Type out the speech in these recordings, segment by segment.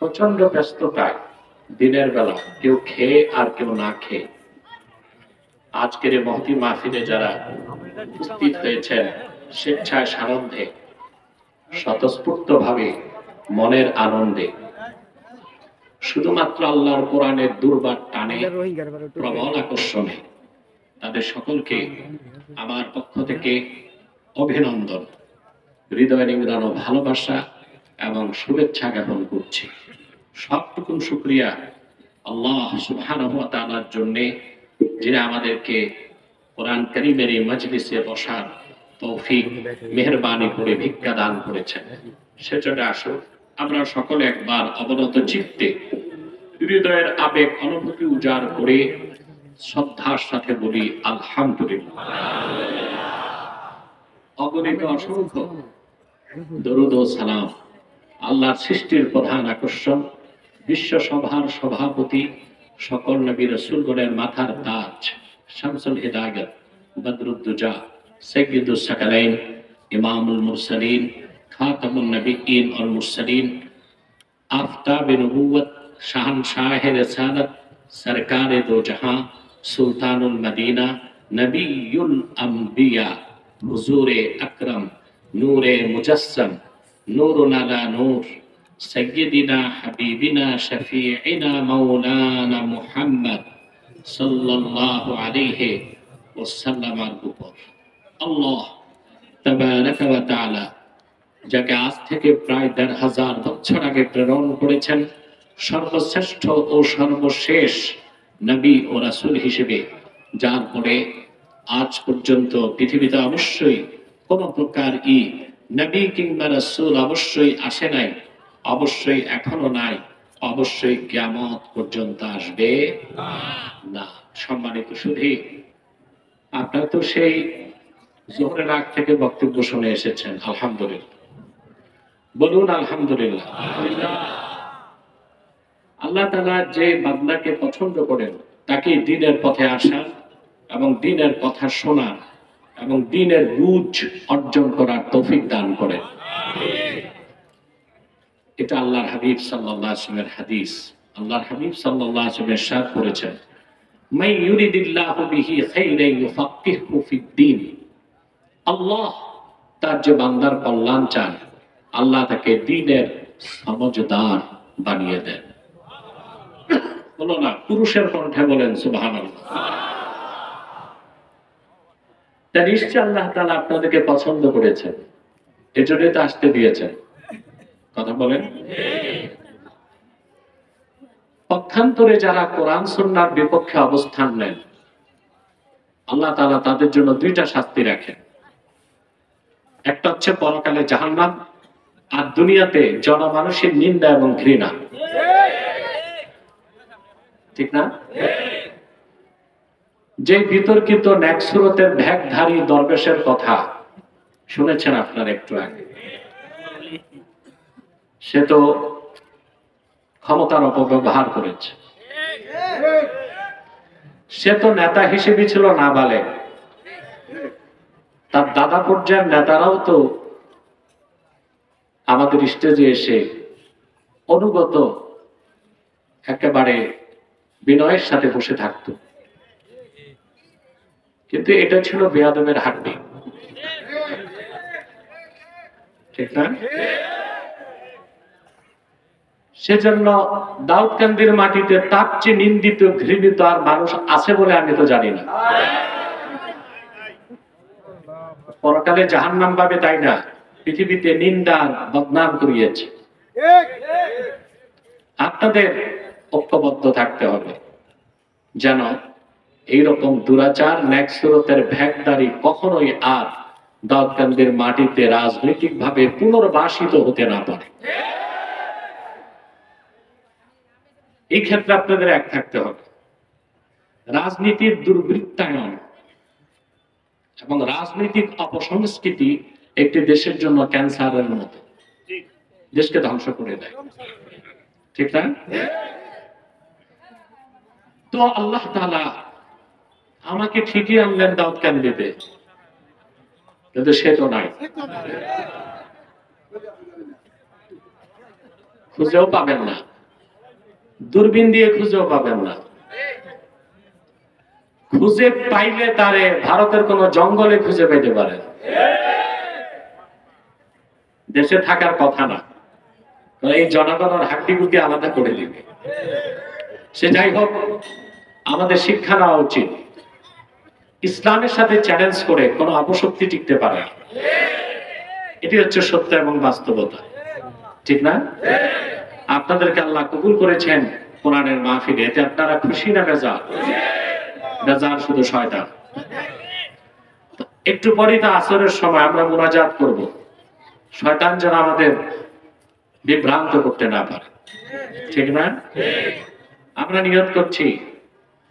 প্রচন্ড ব্যস্ততায় দিনের বেলা কেউ খেয়ে আর কেউ না খেয়ে আজকের এই মহতি মাহফিলে যারা উপস্থিত হয়েছেন স্বেচ্ছায় সানন্দে স্বতঃস্ফূর্ত ভাবে মনের আনন্দে শুধুমাত্র আল্লাহর কোরআনের দুর্বার টানে প্রবল আকর্ষণে তাদের সকলকে আমার পক্ষ থেকে অভিনন্দন, হৃদয় নিংড়ানো ভালোবাসা এবং শুভেচ্ছা জ্ঞাপন করছি। সবটুকু শুকরিয়া আল্লাহ সুবহানাহু ওয়া তাআলার জন্য, যিনি আমাদেরকে কোরআন কারীমের এই মজলিসে বসার তৌফিক মেহেরবানি করে ভিক্ষা দান করেছেন। সেজন্য আসুন আমরা সকলে একবার অবনত চিত্তে হৃদয়ের আবেগ অনুভূতি উজাড় করে শ্রদ্ধার সাথে বলি আলহামদুলিল্লাহ। অগণিত অসংখ্য দরুদ ও সালাম আল্লাহর সৃষ্টির প্রধান আকর্ষণ, বিশ্ব সভার সভাপতি, সকল নবী রাসূলগণের মাথার তাজ, শামসুল হিদায়াত, বদরুদ্দুজা, সাইয়্যিদুস সাকালাইন, ইমামুল মুরসালিন, খাতামুন নবিয়্যিন ওয়াল মুরসালিন, আফতাবে নবুওয়াত, শাহনশাহে রিসালাত, সরকারে দো জাহাं, সুলতানুল মদিনা, নবিয়ুল আম্বিয়া, হুজুরে আকরম, নূরে মুজাসসাম, নূরুন আলা নূর, সাইয়্যিদিনা হাবিবিনা শফিঈনা মাওলানা মুহাম্মদ সাল্লাল্লাহু আলাইহি ওয়াসাল্লামের উপর আল্লাহ তাবারাকা ওয়া তাআলা যাকে আজ থেকে প্রায় ১৫০০ বছর আগে প্রেরণ করেছেন সর্বশ্রেষ্ঠ ও সর্বশেষ নবী ও রাসূল হিসেবে, যার পরে আজ পর্যন্ত পৃথিবীতে অবশ্যই কোন প্রকার নবী কিংবা রাসূল অবশ্যই আসে নাই, অবশ্যই এখনো নাই, অবশ্যই কিয়ামত পর্যন্ত আসবে না। সম্মানিত সুধী, আপনারা তো সেই জোহরের আগ থেকে বক্তব্য শুনে এসেছেন, আলহামদুলিল্লাহ বলুন আলহামদুলিল্লাহ। আল্লাহ তাআলা যে বান্দাকে পছন্দ করেন তাকে দ্বীনের পথে আসার এবং দ্বীনের কথা শোনার এবং দ্বীনের বুঝ অর্জন করার তৌফিক দান করেন। এটা আল্লাহর হাবিব সাল্লাল্লাহু আলাইহি ওয়াসাল্লামের হাদিস। আল্লাহর হাবিব সাল্লাল্লাহু আলাইহি ওয়াসাল্লাম ইরশাদ করেছেন, মান ইউরিদিল্লাহু বিহি খাইরান ইউফাক্কিহু ফিদ-দ্বীন। আল্লাহ তার যে বান্দার কল্যাণ চান, আল্লাহ তাকে দ্বীনের সমঝদার বানিয়ে দেন। বলো না, পুরুষের কণ্ঠে বলেন সুবহানাল্লাহ। তা নিশ্চয় আল্লাহ তাআলা আপনাদেরকে পছন্দ করেছেন, এজন্যই তো আসতে দিয়েছেন। কথা বলেন। পক্ষান্তরে যারা কোরআন সুন্নাহর বিপক্ষে অবস্থান নেন, আল্লাহ তাআলা তাদের জন্য দুইটা শাস্তি রাখেন। একটা হচ্ছে পরকালে জাহান্নাম, আর দুনিয়াতে জনমানুষের নিন্দা এবং ঘৃণা। ঠিক না? যে বিতর্কিত নেকসুরতের ভ্যাগধারী দরবেশের কথা শুনেছেন আপনারা একটু আগে, সে তো ক্ষমতার অপব্যবহার করেছে। সে তো নেতা হিসেবে ছিল নাবালেগ, তার দাদা পর্যায়ের নেতারাও তো আমাদের স্টেজে এসে অনুগত একেবারে বিনয়ের সাথে বসে থাকত, কিন্তু এটা ছিল বেয়াদবের হাড্ডি। ঠিক না? সেজন্য দাউদকান্দির মাটিতে তার চেয়ে নিন্দিত ঘৃণিত আর মানুষ আছে বলে আমি তো জানি না। পরকালে জাহান্নাম পাবে তাই না, পৃথিবীতে নিন্দা বদনাম করিয়েছে। আপনাদের ঐক্যবদ্ধ থাকতে হবে যেন এইরকম দুরাচার নেকসুরতের ভ্যাগদারি কখনোই আর দাউদকান্দির মাটিতে রাজনৈতিক ভাবে পুনর্বাসিত হতে না পারে। এই ক্ষেত্রে আপনাদের এক থাকতে হবে। রাজনীতির দুর্বৃত্তায়ন এবং রাজনৈতিক অপসংস্কৃতি একটি দেশের জন্য ক্যান্সারের মতো, দেশকে ধ্বংস করে দেয়। ঠিক না? তো আল্লাহ তাআলা আমাকে ঠিকই আনলেন দাউদকান্দিতে, কিন্তু সে তো নাই, খুঁজেও পাবেন না। দূরবীন দিয়ে খুঁজেও পাবেন না। খুঁজে পাইলে তারে ভারতের কোন জঙ্গলে খুঁজে পাইতে পারেন, দেশে থাকার কথা না। এই জনগণের হাড্ডিগুটি আলাদা করে দিবে। সে যাই হোক, আমাদের শিক্ষা নেওয়া উচিত। ইসলামের সাথে চ্যালেঞ্জ করে কোনো অপশক্তি টিকতে পারে না। এটি হচ্ছে সত্য এবং বাস্তবতা, ঠিক না? আপনাদেরকে আল্লাহ কবুল করেছেন কোরআনের মাহফিলে, এতে আপনারা খুশি না বেজার? বেজার শুধু শয়তান। একটু পরেই তো আসরের সময় আমরা মুনাজাত করব, শয়তান যেন আমাদের বিভ্রান্ত করতে না পারে, ঠিক না? আমরা নিয়ত করছি,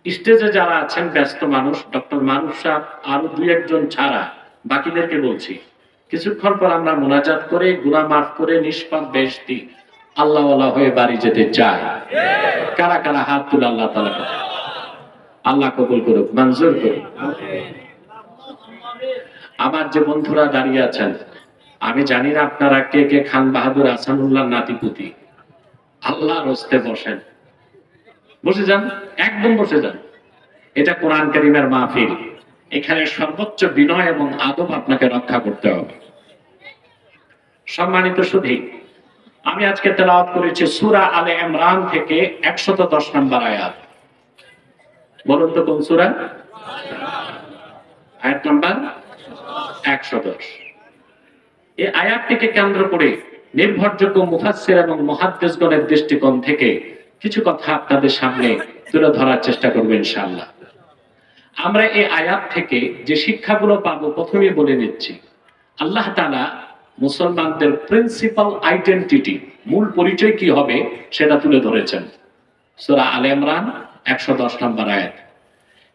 স্টেজে যারা আছেন ব্যস্ত মানুষ, ডক্টর মারুফ সাহেব আরো দুই একজন ছাড়া বাকিদেরকে বলছি, কিছুক্ষণ পর আমরা মুনাজাত করে গুনাহ মাফ করে নিষ্পাপ বেহেশতি আল্লাহওয়ালা হয়ে বাড়ি যেতে চাই। কারা কারা হাত তুলে আল্লাহ তাআলা আল্লাহ কবুল করুক, মঞ্জুর করুক। আমার যে বন্ধুরা দাঁড়িয়ে আছেন, আমি জানি না আপনারা কে কে খান বাহাদুর আহসানুল্লাহ নাতিপুতি। আল্লাহর হস্তে বসেন, বসে যান, একদম বসে যান। এটা কোরআন কারীমের মাহফিল, এখানে সর্বোচ্চ বিনয় এবং আদব আপনাকে রক্ষা করতে হবে। সম্মানিত সুধী, আমি আজকে তেলাওয়াত করেছি সূরা আলে ইমরান থেকে 110 নম্বর আয়াত। বলুন তো কোন সূরা? আয়াত নাম্বার 110। এই আয়াতটিকে কেন্দ্র করে নির্ভরযোগ্য মুফাসসির এবং মুহাদ্দিসগণের দৃষ্টিকোণ থেকে কিছু কথা আপনাদের সামনে তুলে ধরার চেষ্টা করব ইনশাআল্লাহ। আমরা এই আয়াত থেকে যে শিক্ষাগুলো পাবো প্রথমেই বলে নিচ্ছি। আল্লাহ তাআলা মুসলমানদের প্রিন্সিপাল আইডেন্টিটি, মূল পরিচয় কি হবে সেটা তুলে ধরেছেন সূরা আলে ইমরান 110 নম্বর আয়াত।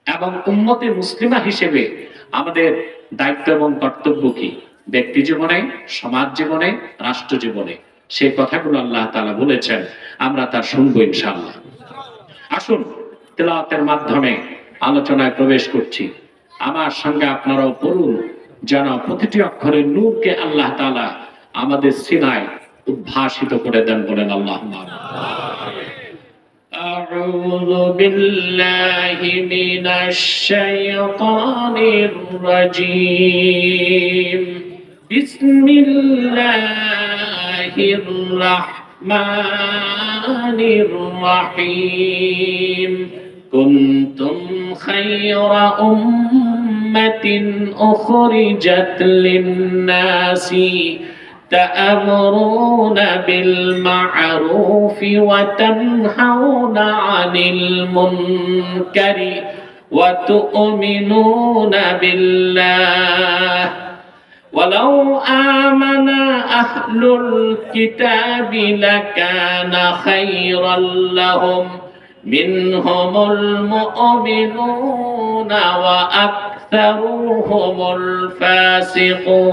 এবং উম্মতে মুসলিমা হিসেবে আমাদের দায়িত্ব এবং কর্তব্য কি ব্যক্তি জীবনে, সমাজ জীবনে, রাষ্ট্র জীবনে, সেই কথাগুলো আল্লাহ তাআলা বলেছেন। আমরা তা শুনবো ইনশাআল্লাহ। আসুন তেলাওয়াতের মাধ্যমে আলোচনায় প্রবেশ করছি। আমার সঙ্গে আপনারাও পড়ুন, যেন প্রতিটি অক্ষরের নূরকে আল্লাহ তাআলা আমাদের সিনায় উদ্ভাসিত করে দেন। বলেন আল্লাহুম্মা আমিন। আউযু বিল্লাহি মিনাশ শাইতানির রাজীম। বিসমিল্লাহির রাহমানির রাহিম। কুনতুম খায়রা উম্মাতিন উখরিজাত লিন-নাসি تأمرون بالمعروف وتنهون عن المنكر وتؤمنون بالله ولو آمن أهل الكتاب لكان خيرا لهم منهم المؤمنون وأكثرهم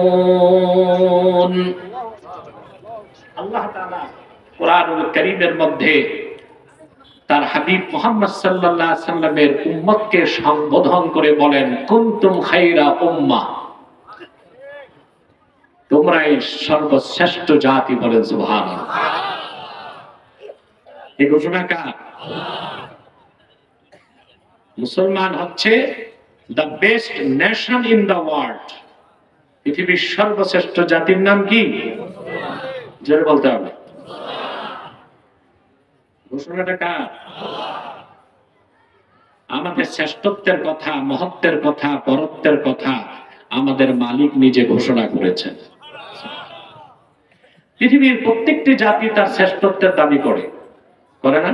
الفاسقون। আল্লাহ তাআলা কোরআনুল কারীমের মধ্যে তার হাবিব মুহাম্মদ সাল্লাল্লাহু আলাইহি সাল্লামের উম্মতকে সম্বোধন করে বলেন, কুনতুম খায়রা উম্মাহ, তোমরাই সর্বশ্রেষ্ঠ জাতি। বলেন সুবহানাল্লাহ। এই ঘোষণা কার? মুসলমান হচ্ছে the best nation in the world। পৃথিবীর সর্বশ্রেষ্ঠ জাতির নাম কি? জোরে বলতে হবে। ঘোষণাটা কার? আমাদের শ্রেষ্ঠত্বের কথা, মহত্বের কথা, পরত্বের কথা আমাদের মালিক নিজে ঘোষণা করেছেন। পৃথিবীর প্রত্যেকটি জাতি তার শ্রেষ্ঠত্বের দাবি করে না?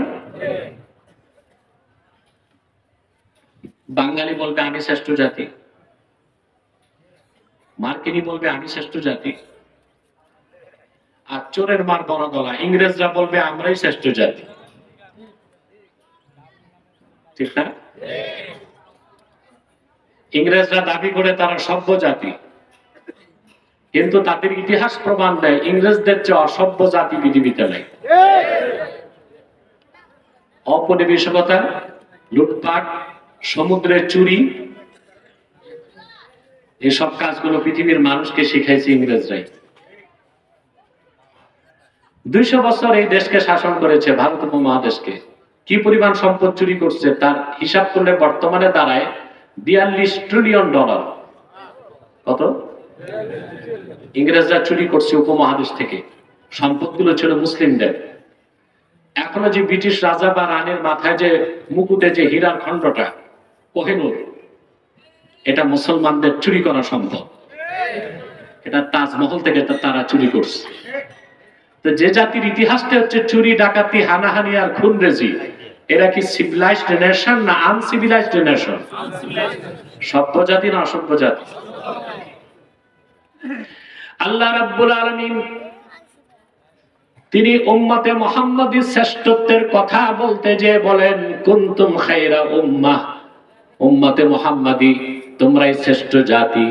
বাঙালি বলবে আমি শ্রেষ্ঠ জাতি, মার্কিনী বলবে আমি শ্রেষ্ঠ জাতি, আর চোরের মার বড় গলা ইংরেজরা বলবে আমরাই শ্রেষ্ঠ জাতি, ঠিক না? ইংরেজরা দাবি করে তারা সভ্য জাতি, কিন্তু তাদের ইতিহাস প্রমাণ দেয় ইংরেজদের চেয়ে অসভ্য জাতি পৃথিবীতে নেই। অপনিবেশিকতা, লুটপাট, সমুদ্রের চুরি, এসব কাজগুলো পৃথিবীর মানুষকে শিখাইছে ইংরেজরাই। 200 বছর এই দেশকে শাসন করেছে, ভারত উপমহাদেশকে। কি পরিমাণ সম্পদ চুরি করছে তার হিসাব করলে বর্তমানে দাঁড়ায় $42 ট্রিলিয়ন। কত? ইংরেজরা চুরি করছে উপমহাদেশ থেকে, সম্পদগুলো ছিল মুসলিমদের। এখনো যে ব্রিটিশ রাজা বা রানীর মাথায় যে মুকুটে যে হীরার খণ্ডটা কোহিনূর, এটা মুসলমানদের চুরি করা সম্পদ। এটা তাজমহল থেকে তারা চুরি করছে। তো যে জাতির ইতিহাসটা হচ্ছে চুরি, ডাকাতি, হানাহানি আর খুনরেজি, এরা কি সিভিলাইজড নেশন না আনসিভিলাইজড নেশন? সভ্য জাতি না অসভ্য জাতি? আল্লাহ রাব্বুল আলামিন তিনি উম্মতে মুহাম্মাদীর শ্রেষ্ঠত্বের কথা বলতে যে বলেন, কুনতুম খায়রা উম্মাহ, উম্মতে মুহাম্মাদী তোমরাই শ্রেষ্ঠ জাতি।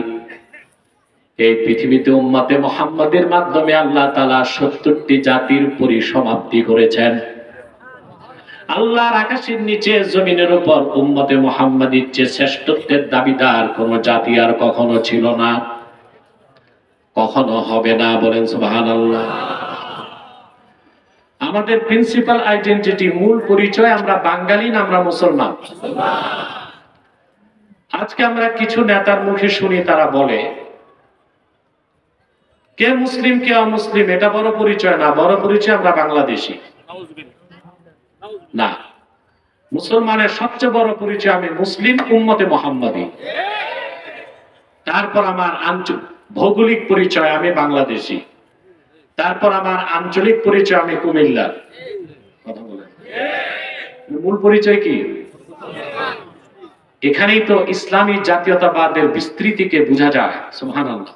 এই পৃথিবীতে উম্মতে মুহাম্মাদের মাধ্যমে আল্লাহ তাআলা 70টি জাতির পরিসমাপ্তি করেছেন। আল্লাহর আকাশের নিচে জমিনের উপর উম্মতে মুহাম্মাদীর যে শ্রেষ্ঠত্বের দাবিদার কোন জাতি আর কখনো ছিল না, কখনো হবে না। বলেন সুবহানাল্লাহ। আমাদের প্রিন্সিপাল আইডেন্টিটি, মূল পরিচয়, আমরা বাঙালি না আমরা মুসলমান। আজকে আমরা কিছু নেতার মুখে শুনি তারা বলে কে মুসলিম কে অমুসলিম এটা বড় পরিচয় না, বড় পরিচয় আমরা বাংলাদেশী। না, মুসলমানের সবচেয়ে বড় পরিচয় আমি মুসলিম, উম্মতে মুহাম্মাদী। তারপর আমার ভৌগোলিক পরিচয় আমি বাংলাদেশী, তারপর আমার আঞ্চলিক পরিচয় আমি কুমিল্লার। কথা বলেন, মূল পরিচয় কি? এখানেই তো ইসলামী জাতীয়তাবাদের বিস্তৃতিকে বোঝা যায়। সুবহানাল্লাহ।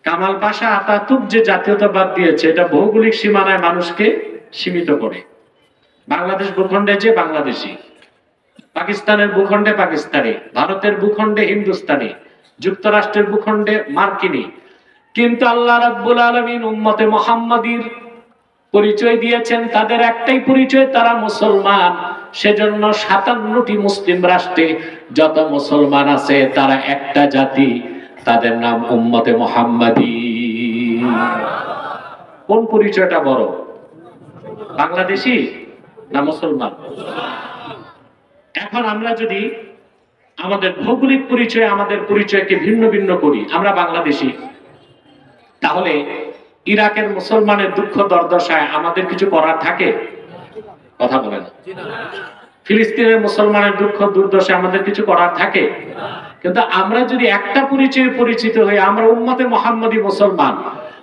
কামাল পাশা আতাতুর্ক যে জাতীয়তাবাদ দিয়েছে এটা ভৌগোলিক সীমানায় মানুষকে সীমিত করে। বাংলাদেশ ভূখণ্ডে যে বাংলাদেশী, পাকিস্তানের ভূখণ্ডে পাকিস্তানি, ভারতের ভূখণ্ডে হিন্দুস্তানি, যুক্তরাষ্ট্রের ভূখণ্ডে মার্কিনী। কিন্তু আল্লাহ রাব্বুল আলামিন উম্মতে মুহাম্মাদীর পরিচয় দিয়েছেন, তাদের একটাই পরিচয়, তারা মুসলমান। সেজন্য 57টি মুসলিম রাষ্ট্রে যত মুসলমান আছে তারা একটা জাতি, তাদের নাম উম্মতে মুহাম্মাদী। কোন পরিচয়টা বড়, বাংলাদেশী না মুসলমান? এখন আমরা যদি আমাদের ভৌগোলিক পরিচয়, আমাদের পরিচয়কে ভিন্ন ভিন্ন করি, আমরা বাংলাদেশী, তাহলে ইরাকের মুসলমানের দুঃখ দুর্দশায় আমাদের কিছু করার থাকে? কথা বলেন। ফিলিস্তিনের মুসলমানের দুঃখ দুর্দশায় আমাদের কিছু করার থাকে? কিন্তু আমরা যদি একটা পরিচয়ে পরিচিত হই, আমরা উম্মতে মুহাম্মাদী মুসলমান,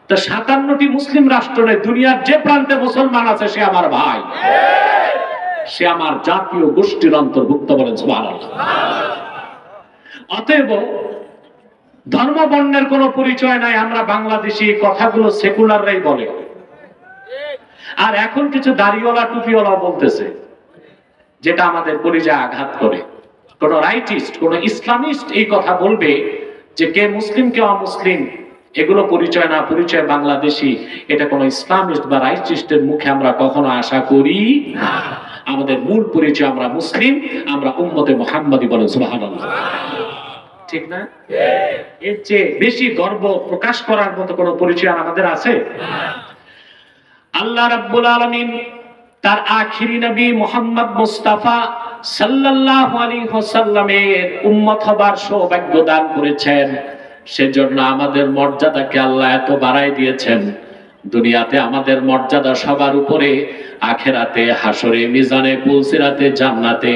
তো 57টি মুসলিম রাষ্ট্র নেই, দুনিয়ার যে প্রান্তে মুসলমান আছে সে আমার ভাই, সে আমার জাতীয় গোষ্ঠীর অন্তর্ভুক্ত। বলেন সুবহানাল্লাহ। অতএব ধর্ম বর্ণের কোন পরিচয় নাই, আমরা বাংলাদেশী, কথাগুলো সেকুলাররাই বলে। আর এখন কিছু দাড়িওয়ালা টুপিওয়ালা বলতেছে, যেটা আমাদের কলিজায় আঘাত করে। কোন রাইটিস্ট, কোন ইসলামিস্ট এই কথা বলবে যে কে মুসলিম কে অমুসলিম এগুলো পরিচয় না, পরিচয় বাংলাদেশী, এটা কোন ইসলামিস্ট বা রাইটিস্টের মুখে আমরা কখনো আশা করি না। আমাদের মূল পরিচয় আমরা মুসলিম, আমরা উম্মতে মুহাম্মাদী। বলেন সুবহানাল্লাহ। ঠিক না? এর চেয়ে বেশি গর্ব প্রকাশ করার মতো কোন পরিচয় আমাদের আছে? আল্লাহ রাব্বুল আলামিন তার আখিরি নবী মুহাম্মদ মুস্তাফা সাল্লাল্লাহু আলাইহি ওয়াসাল্লামের উম্মত হবার সৌভাগ্য দান করেছেন। সেজন্য আমাদের মর্যাদাকে আল্লাহ এত বাড়ায় দিয়েছেন। দুনিয়াতে আমাদের মর্যাদা সবার উপরে, আখেরাতে, হাসরে, মিজানে, পুলসিরাতে, জান্নাতে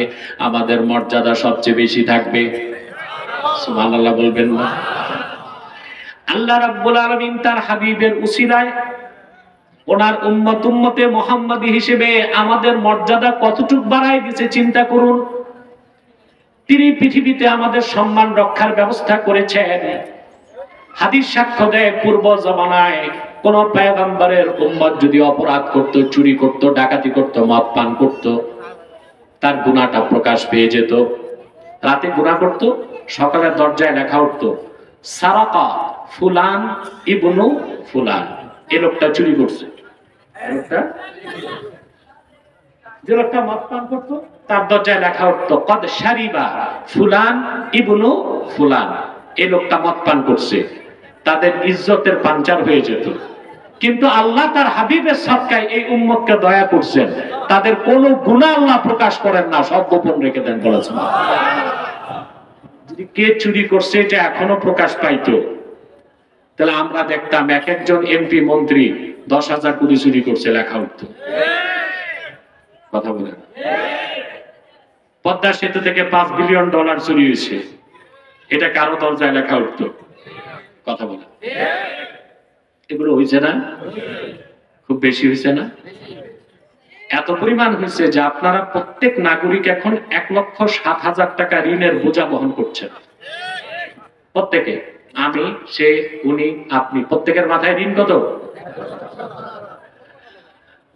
আমাদের মর্যাদা সবচেয়ে বেশি থাকবে। সুবহানাল্লাহ বলবেন না? আল্লাহ রাব্বুল আলামিন তার হাবিবের উসিলায় ওনার উম্মতে মুহাম্মাদী হিসেবে আমাদের মর্যাদা কতটুকু বাড়ায় দিয়েছে চিন্তা করুন। তিনি পৃথিবীতে আমাদের সম্মান রক্ষার ব্যবস্থা করেছেন। হাদিস সাক্ষ্য দেয়, পূর্ব জামানায় কোন পয়গম্বরের উম্মত যদি অপরাধ করত, চুরি করত, ডাকাতি করত, মদ পান করত, তার গুনাহটা প্রকাশ পেয়ে যেত। রাতে গুনাহ করত, সকালে দরজায় লেখা উঠতো সারাকা ফুলান ইবনু ফুলান, এই লোকটা চুরি করছে। যে লোকটা মদ পান করত তার দরজায় লেখা উঠতো কদ শারিবা ফুলান ইবনু ফুলান, এই লোকটা মদ পান করছে। তাদের ইজ্জতের পাঞ্চার হয়ে যেত। কিন্তু আল্লাহ তার হাবিবের সদকায় এই উম্মতকে দয়া করছেন, তাদের কোনো গুনাহ আল্লাহ প্রকাশ করেন না, সব গোপন রেখে দেন বলেছেন। যদি কে চুরি করছে এটা এখনো প্রকাশ পাইতো, তাহলে আমরা দেখতাম এক একজন এমপি মন্ত্রী 10,000 কোটি চুরি করছে, লেখা উঠত। কথা বলেন। পদ্মা সেতু থেকে $5 বিলিয়ন চুরি হয়েছে, এটা কারো দরজায় লেখা উঠত। কথা বলেন। এগুলো হয়েছে না? খুব বেশি হয়েছে না? এত পরিমাণ হয়েছে যে আপনারা প্রত্যেক নাগরিক এখন 1,07,000 টাকা ঋণের বোঝা বহন করছেন। প্রত্যেকে, আমি, সে, উনি, আপনি, প্রত্যেকের মাথায় ঋণ কত?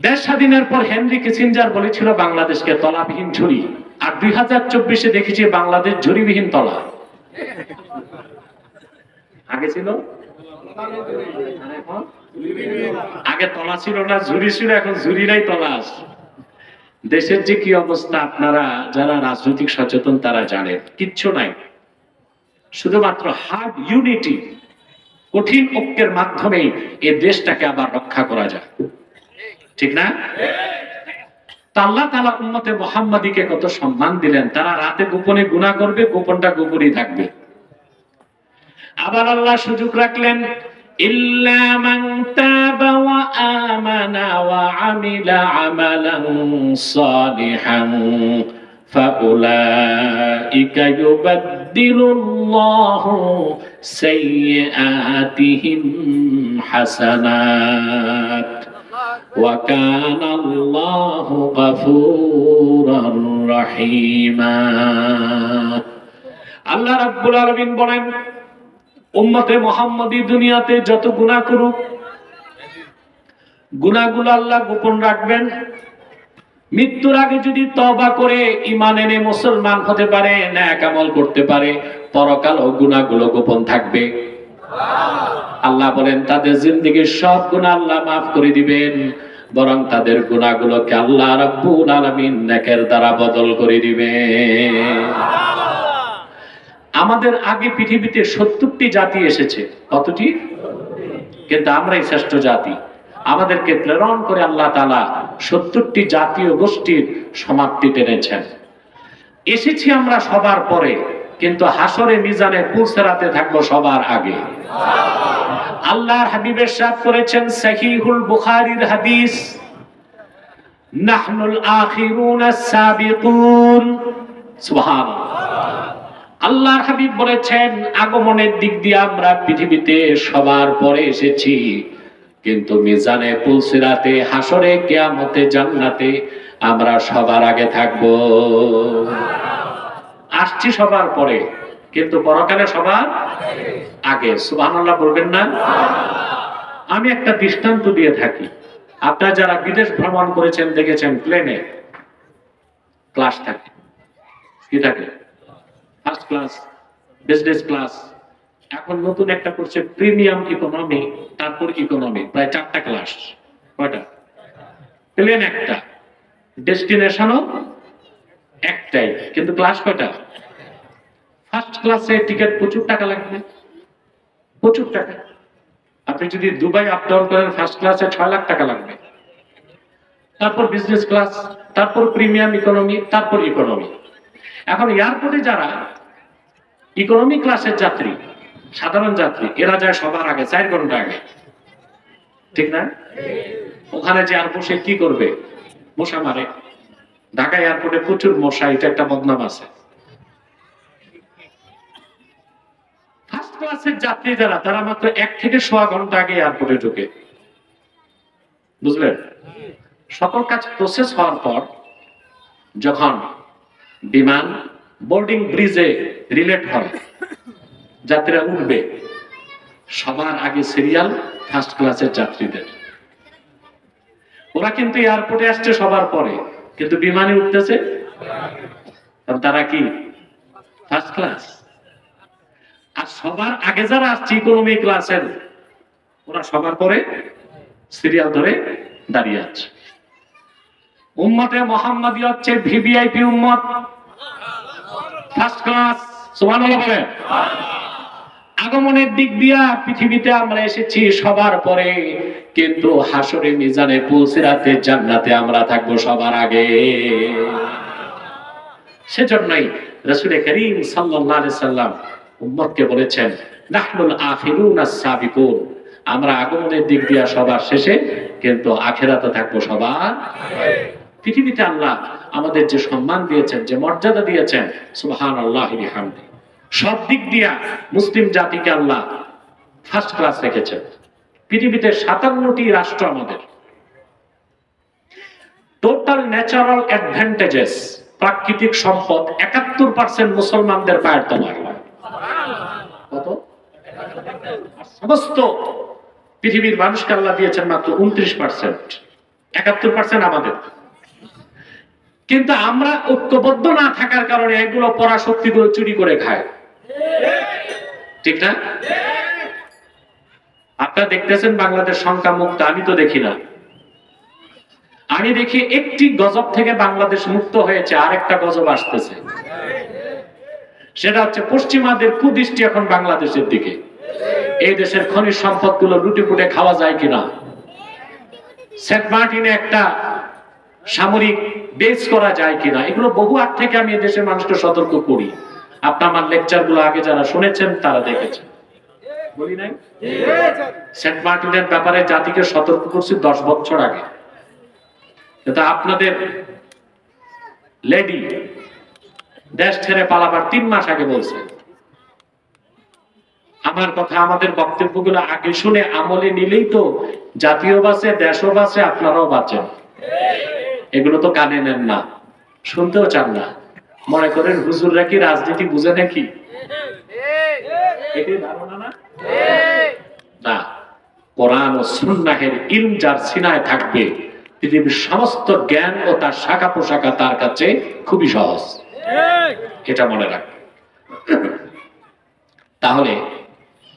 দেশ স্বাধীনের পর হেনরি কিসিঞ্জার বলেছিল বাংলাদেশকে তলাবিহীন ঝুড়ি, আর 2024-এ দেখেছি বাংলাদেশ ঝুড়িবিহীন তলা। আগে ছিল, আগে তলা ছিল না, ঝুড়ি ছিল, এখন ঝুড়ি নাই, তলা আছে। দেশের যে কি অবস্থা আপনারা যারা রাজনৈতিক সচেতন তারা জানেন, কিচ্ছু নাই, শুধুমাত্র হার্ড ইউনিটি, কঠিন ঐক্যের মাধ্যমে এই দেশটাকে আবার রক্ষা করা যায়, ঠিক না? আল্লাহ তাআলা উম্মতে মুহাম্মাদীকে কত সম্মান দিলেন, তারা রাতে গোপনে গুনাহ করবে, গোপনটা গোপনই থাকবে। আবার আল্লাহ সুযোগ রাখলেন, ইল্লা মান তাবা ওয়া আমানা ওয়া আমিলা আমালান সালিহান ফাউলাইকা ইউবাদদিলুল্লাহু সাইয়্যাতিহিম হাসানাত ওয়া কানাল্লাহু গফুরার রহিমা। আল্লাহ রাব্বুল আলামিন বলেন, উম্মতে মুহাম্মাদী দুনিয়াতে যত গুনাহ করুক, গুনাহগুলো আল্লাহ গোপন রাখবেন। মৃত্যুর আগে যদি তওবা করে ঈমান এনে মুসলমান হতে পারে, নেক আমল করতে পারে, পরকালও গুনাহগুলো গোপন থাকবে। আল্লাহ বলেন তাদের জিন্দেগীর সব গুনাহ আল্লাহ মাফ করে দিবেন, বরং তাদের গুনাহগুলোকে আল্লাহ রাব্বুল আলামিন নেকের দ্বারা বদল করে দিবেন। আমাদের আগে পৃথিবীতে 70টি জাতি এসেছে। কতটি? কিন্তু আমরাই শ্রেষ্ঠ জাতি। আমাদেরকে প্রেরণ করে আল্লাহ তাআলা 70টি জাতীয় গোষ্ঠীর সমাপ্তি টেনেছেন। এসেছি আমরা সবার পরে, কিন্তু হাসরে মিজানে পুলসেরাতে থাকবো সবার আগে। আল্লাহর হাবিবের ইরশাদ করেছেন সহিহুল বুখারীর হাদিস, নাহনুল আখিরুনাস সাবিকুন। সুবহানাল্লাহ। আল্লাহর হাবিব বলেছেন আগমনের দিক দিয়ে আমরা পৃথিবীতে সবার পরে এসেছি, কিন্তু মিজানে পুলসিরাতে, হাসরে, কিয়ামতে, জান্নাতে আমরা সবার আগে থাকব। আসছি সবার পরে, কিন্তু পরকালে সবার আগে। সুবহানাল্লাহ বলবেন না? আমি একটা দৃষ্টান্ত দিয়ে থাকি। আপনারা যারা বিদেশ ভ্রমণ করেছেন দেখেছেন প্লেনে ক্লাস থাকে, কি থাকে? ফার্স্ট ক্লাস, বিজনেস ক্লাস, এখন নতুন একটা করছে প্রিমিয়াম ইকোনমি, তারপর ইকোনমি, প্রায় 4টা ক্লাস। কয়টা? প্লেন একটা, ডেস্টিনেশনও একটাই, কিন্তু ক্লাস কয়টা? ফার্স্ট ক্লাসে টিকিট প্রচুর টাকা লাগবে, প্রচুর টাকা। আপনি যদি দুবাই আপ ডাউন করেন ফার্স্ট ক্লাসে 6 লাখ টাকা লাগবে। তারপর বিজনেস ক্লাস, তারপর প্রিমিয়াম ইকোনমি, তারপর ইকোনমি। এখন এয়ারপোর্টে যারা ইকোনমি ক্লাসের যাত্রী, সাধারণ যাত্রী, এরা যায় সবার আগে, 4 ঘন্টা আগে, ঠিক না? ওখানে যে আর বসে কি করবে? মশা মারে। ঢাকা এয়ারপোর্টে প্রচুর মশা, এটা একটা বদনাম আছে। ফার্স্ট ক্লাসের যাত্রী যারা, তারা মাত্র 1 থেকে 1.25 ঘন্টা আগে এয়ারপোর্টে ঢুকে, বুঝলেন? সকল কাজ প্রসেস হওয়ার পর যখন বিমান বোর্ডিং ব্রিজে রিলেট হয়, যাত্রীরা উঠবে, সবার আগে সিরিয়াল ফার্স্ট ক্লাসের যাত্রীদের। ওরা কিন্তু এয়ারপোর্টে আসছে সবার পরে, কিন্তু বিমানে উঠতেছে তারা কি? First class. আর সবার আগে যারা আসছে ইকোনমি ক্লাসের, ওরা সবার পরে সিরিয়াল ধরে দাঁড়িয়ে আছে। উম্মতে মুহাম্মাদী হচ্ছে ভিভিআইপি উম্মত, ফার্স্ট ক্লাস। সুবহানাল্লাহ বলেন। আগমনের দিক দিয়া পৃথিবীতে আমরা এসেছি সবার পরে, কিন্তু হাসরে মিজানে পুলসিরাতে জান্নাতে আমরা থাকবো সবার আগে। সেজন্যই রাসূল করিম সাল্লাল্লাহু আলাইহি সাল্লাম উম্মতকে বলেছেন, নাহনুল আখিরুনাস সাবিকুন, আমরা আগমনের দিক দিয়ে সবার শেষে, কিন্তু আখিরাতে থাকবো সবার আগে। পৃথিবীতে আল্লাহ আমাদের যে সম্মান দিয়েছেন, যে মর্যাদা দিয়েছেন, সুবহানাল্লাহি বিহামদি, সব দিক দিয়া মুসলিম জাতিকে আল্লাহ ফার্স্ট ক্লাস রেখেছেন। পৃথিবীতে 57টি রাষ্ট্র আমাদের। টোটাল ন্যাচারাল অ্যাডভান্টেজেস, প্রাকৃতিক সম্পদ 71% মুসলমানদের পায়ের তলায়। কত? সমস্ত পৃথিবীর মানুষকে আল্লাহ দিয়েছেন মাত্র 29%, 71% আমাদের। কিন্তু আমরা ঐক্যবদ্ধ না থাকার কারণে এগুলো পরাশক্তিগুলো চুরি করে খায়, ঠিক না? আপনারা দেখতেছেন বাংলাদেশ সংখ্যা মুক্ত, আমি তো দেখি না। আমি দেখি একটি গজব থেকে বাংলাদেশ মুক্ত হয়েছে, আরেকটা গজব আসতেছে। সেটা হচ্ছে পশ্চিমাদের কুদৃষ্টি এখন বাংলাদেশের দিকে। এই দেশের খনিজ সম্পদগুলো লুটেপুটে খাওয়া যায় কিনা, সেন্ট মার্টিনে একটা সামরিক বেস করা যায় কিনা, এগুলো বহু আগ থেকে আমি এই দেশের মানুষকে সতর্ক করি। আপনার আমার লেকচার গুলো আগে যারা শুনেছেন তারা দেখেছেন, বলি নাই? সেন্ট মার্টিনের ব্যাপারে জাতিকে সতর্ক করছি 10 বছর আগে। কিন্তু আপনাদের লেডি দেশ ছেড়ে পালাবার 3 মাস আগে বলছে। আমার কথা, আমাদের বক্তব্যগুলো আগে শুনে আমলে নিলেই তো জাতীয় বাঁচে, দেশও বাঁচে, আপনারাও বাঁচেন। এগুলো তো কানে নেন না, শুনতেও চান না, মনে করেন হুজুররা কি রাজনীতি বুঝে নাকি? এটাই ধারণা না? না, কোরআন ও সুন্নাহের ইলম যার সিনায় থাকবে, পৃথিবীর সমস্ত জ্ঞান ও তার শাখা প্রশাখা তার কাছে খুবই সহজ, এটা মনে রাখবে। তাহলে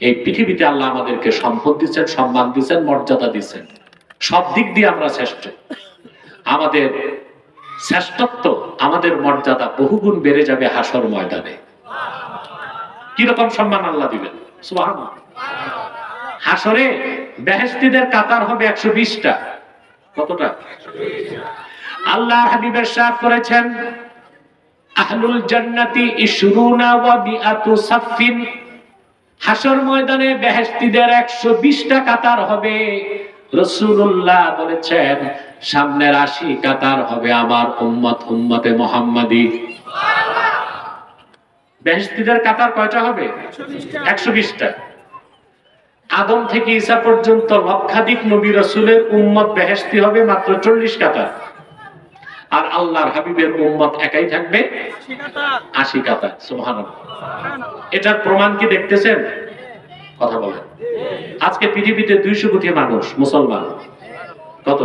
এই পৃথিবীতে আল্লাহ আমাদেরকে সম্পদ দিচ্ছেন, সম্মান দিচ্ছেন, মর্যাদা দিচ্ছেন, সব দিক দিয়ে আমরা শ্রেষ্ঠ। আমাদের শ্রেষ্ঠত্ব, আমাদের মর্যাদা বহুগুণ বেড়ে যাবে হাসর ময়দানে। কিরকম সম্মান আল্লাহ দিবেন? সুবহানাল্লাহ। হাসরে বেহেশতীদের কাতার হবে 120টা। কতটা? আল্লাহর হাবিব ইরশাদ করেছেন, আহলুল জান্নাতি ইশরুনা ওয়া বিআতু সাফিন, হাসর ময়দানে বেহেশতীদের 120টা কাতার হবে। রাসূলুল্লাহ বলেছেন, সামনের 80 কাতার হবে আমার উম্মত, উম্মতে মুহাম্মাদি। বেহেশতীদের কাতার কয়টা হবে? 120টা। আদম থেকে ঈসা পর্যন্ত লক্ষাধিক নবী রাসূলের উম্মত বেহেশতি হবে মাত্র 40 কাতার। আর আল্লাহর হাবিবের উম্মত একাই থাকবে 80 কাতার। সুবহানাল্লাহ। এটার প্রমাণ কি দেখতেছেন? কথা বলেন। আজকে পৃথিবীতে 200 কোটি মানুষ মুসলমান। কত?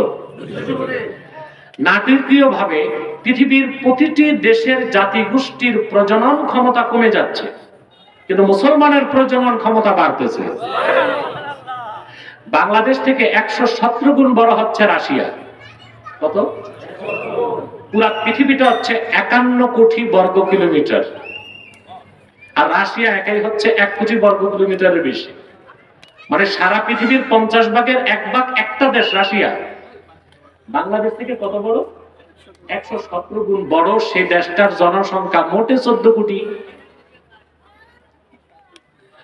নাটকীয় ভাবে পৃথিবীর প্রতিটি দেশের জাতি গোষ্ঠীর প্রজনন ক্ষমতা কমে যাচ্ছে, কিন্তু মুসলমানের প্রজনন ক্ষমতা বাড়তেছে। বাংলাদেশ থেকে 117 গুণ বড় হচ্ছে রাশিয়া। কত? পুরা পৃথিবীটা হচ্ছে 51 কোটি বর্গ কিলোমিটার, আর রাশিয়া একাই হচ্ছে 1 কোটি বর্গ কিলোমিটারের বেশি। মানে সারা পৃথিবীর 50 ভাগের 1 ভাগ একটা দেশ রাশিয়া। বাংলাদেশ থেকে কত বড়? 117 গুণ বড়। সেই দেশটার জনসংখ্যা মোটে 14 কোটি,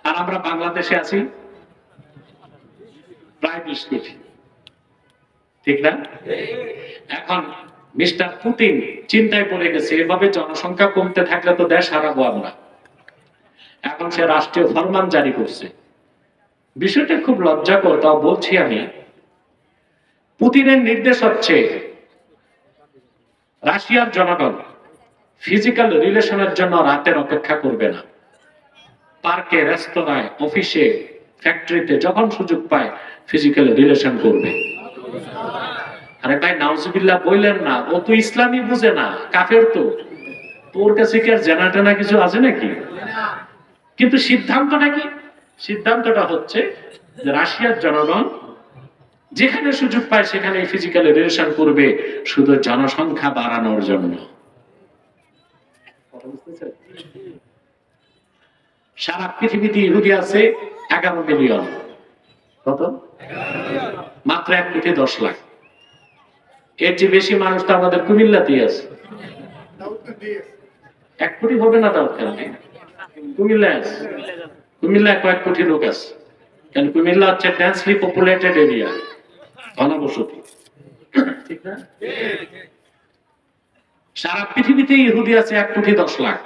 আর আমরা বাংলাদেশে আছি প্রায় 20 কোটি, ঠিক না? এখন মিস্টার পুতিন চিন্তায় পড়ে গেছে, এভাবে জনসংখ্যা কমতে থাকলে তো দেশ হারাবো আমরা। এখন সে রাষ্ট্রীয় ফরমান জারি করছে। বিষয়টা খুব লজ্জাকর, তাও বলছি আমি। পুতিনের নির্দেশ হচ্ছে, রাশিয়ার জনগণ ফিজিক্যাল রিলেশনের জন্য রাতের অপেক্ষা করবে না। পার্কে, রেস্তোরাঁয়, অফিসে, ফ্যাক্টরিতে যখন সুযোগ পায় ফিজিক্যাল রিলেশন করবে। আরে ভাই নাউজুবিল্লাহ বললেন না, ও তো ইসলামই বুঝে না, কাফের। তো তোর কাছে কি আর জানা টানা কিছু আছে নাকি? কিন্তু সিদ্ধান্তটা কি? সিদ্ধান্তটা হচ্ছে যে রাশিয়ার জনগণ যেখানে সুযোগ পায় সেখানে ফিজিক্যাল রিলেশন করবে, শুধু জনসংখ্যা বাড়ানোর জন্য। সারা পৃথিবীতে ইহুদি আছে 11 মিলিয়ন। কত? মাত্র 1,10,00,000। এর চেয়ে বেশি মানুষ তো আমাদের কুমিল্লাতেই আছে। 1 কোটি হবে না তাও কেন? কুমিল্লায় আছে, কুমিল্লায় কয়েক কোটি লোক আছে। কারণ কুমিল্লা হচ্ছে ডেন্সলি পপুলেটেড এরিয়া, ঘনবসতি, ঠিক না? সারা পৃথিবীতে ইহুদি আছে 1,10,00,000।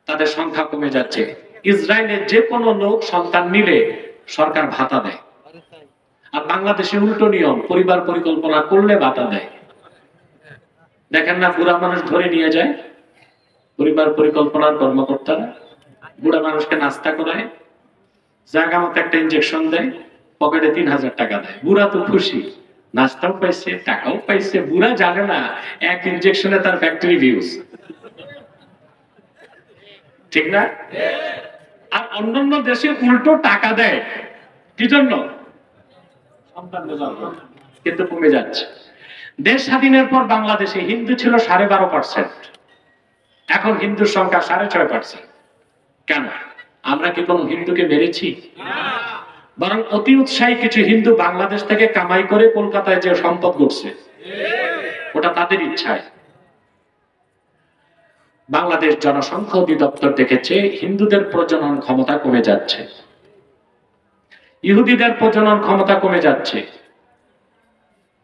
তাদের সংখ্যা কমে যাচ্ছে। ইসরায়েলের যে কোনো লোক সন্তান নিলে সরকার ভাতা দেয়, আর বাংলাদেশে উল্টো নিয়ম, পরিবার পরিকল্পনা করলে ভাতা দেয়। দেখেন না, বুড়া মানুষ ধরে নিয়ে যায় পরিবার পরিকল্পনার কর্মকর্তারা, বুড়া মানুষকে নাস্তা করায়, জায়গা মতো একটা ইনজেকশন দেয়, পকেটে 3,000 টাকা দেয়। বুড়া তো খুশি, নাস্তাও পাইছে, টাকাও পাইছে। বুড়া জানে না এক ইনজেকশনে তার ফ্যাক্টরি ভিউজ, ঠিক না? আর অন্যান্য দেশে উল্টো টাকা দেয়, কি জন্য? কিন্তু কমে যাচ্ছে। দেশ স্বাধীনের পর বাংলাদেশে হিন্দু ছিল 12.5%, এখন হিন্দুর সংখ্যা 6.5%। কেন? আমরা কি কোন হিন্দুকে মেরেছি? বরং অতি উৎসাহী কিছু হিন্দু বাংলাদেশ থেকে কামাই করে কলকাতায় যে সম্পদ গড়ছে, ওটা তাদের ইচ্ছায়। বাংলাদেশ জনসংখ্যা অধিদপ্তর দেখেছে হিন্দুদের প্রজনন ক্ষমতা কমে যাচ্ছে, ইহুদিদের প্রজনন ক্ষমতা কমে যাচ্ছে।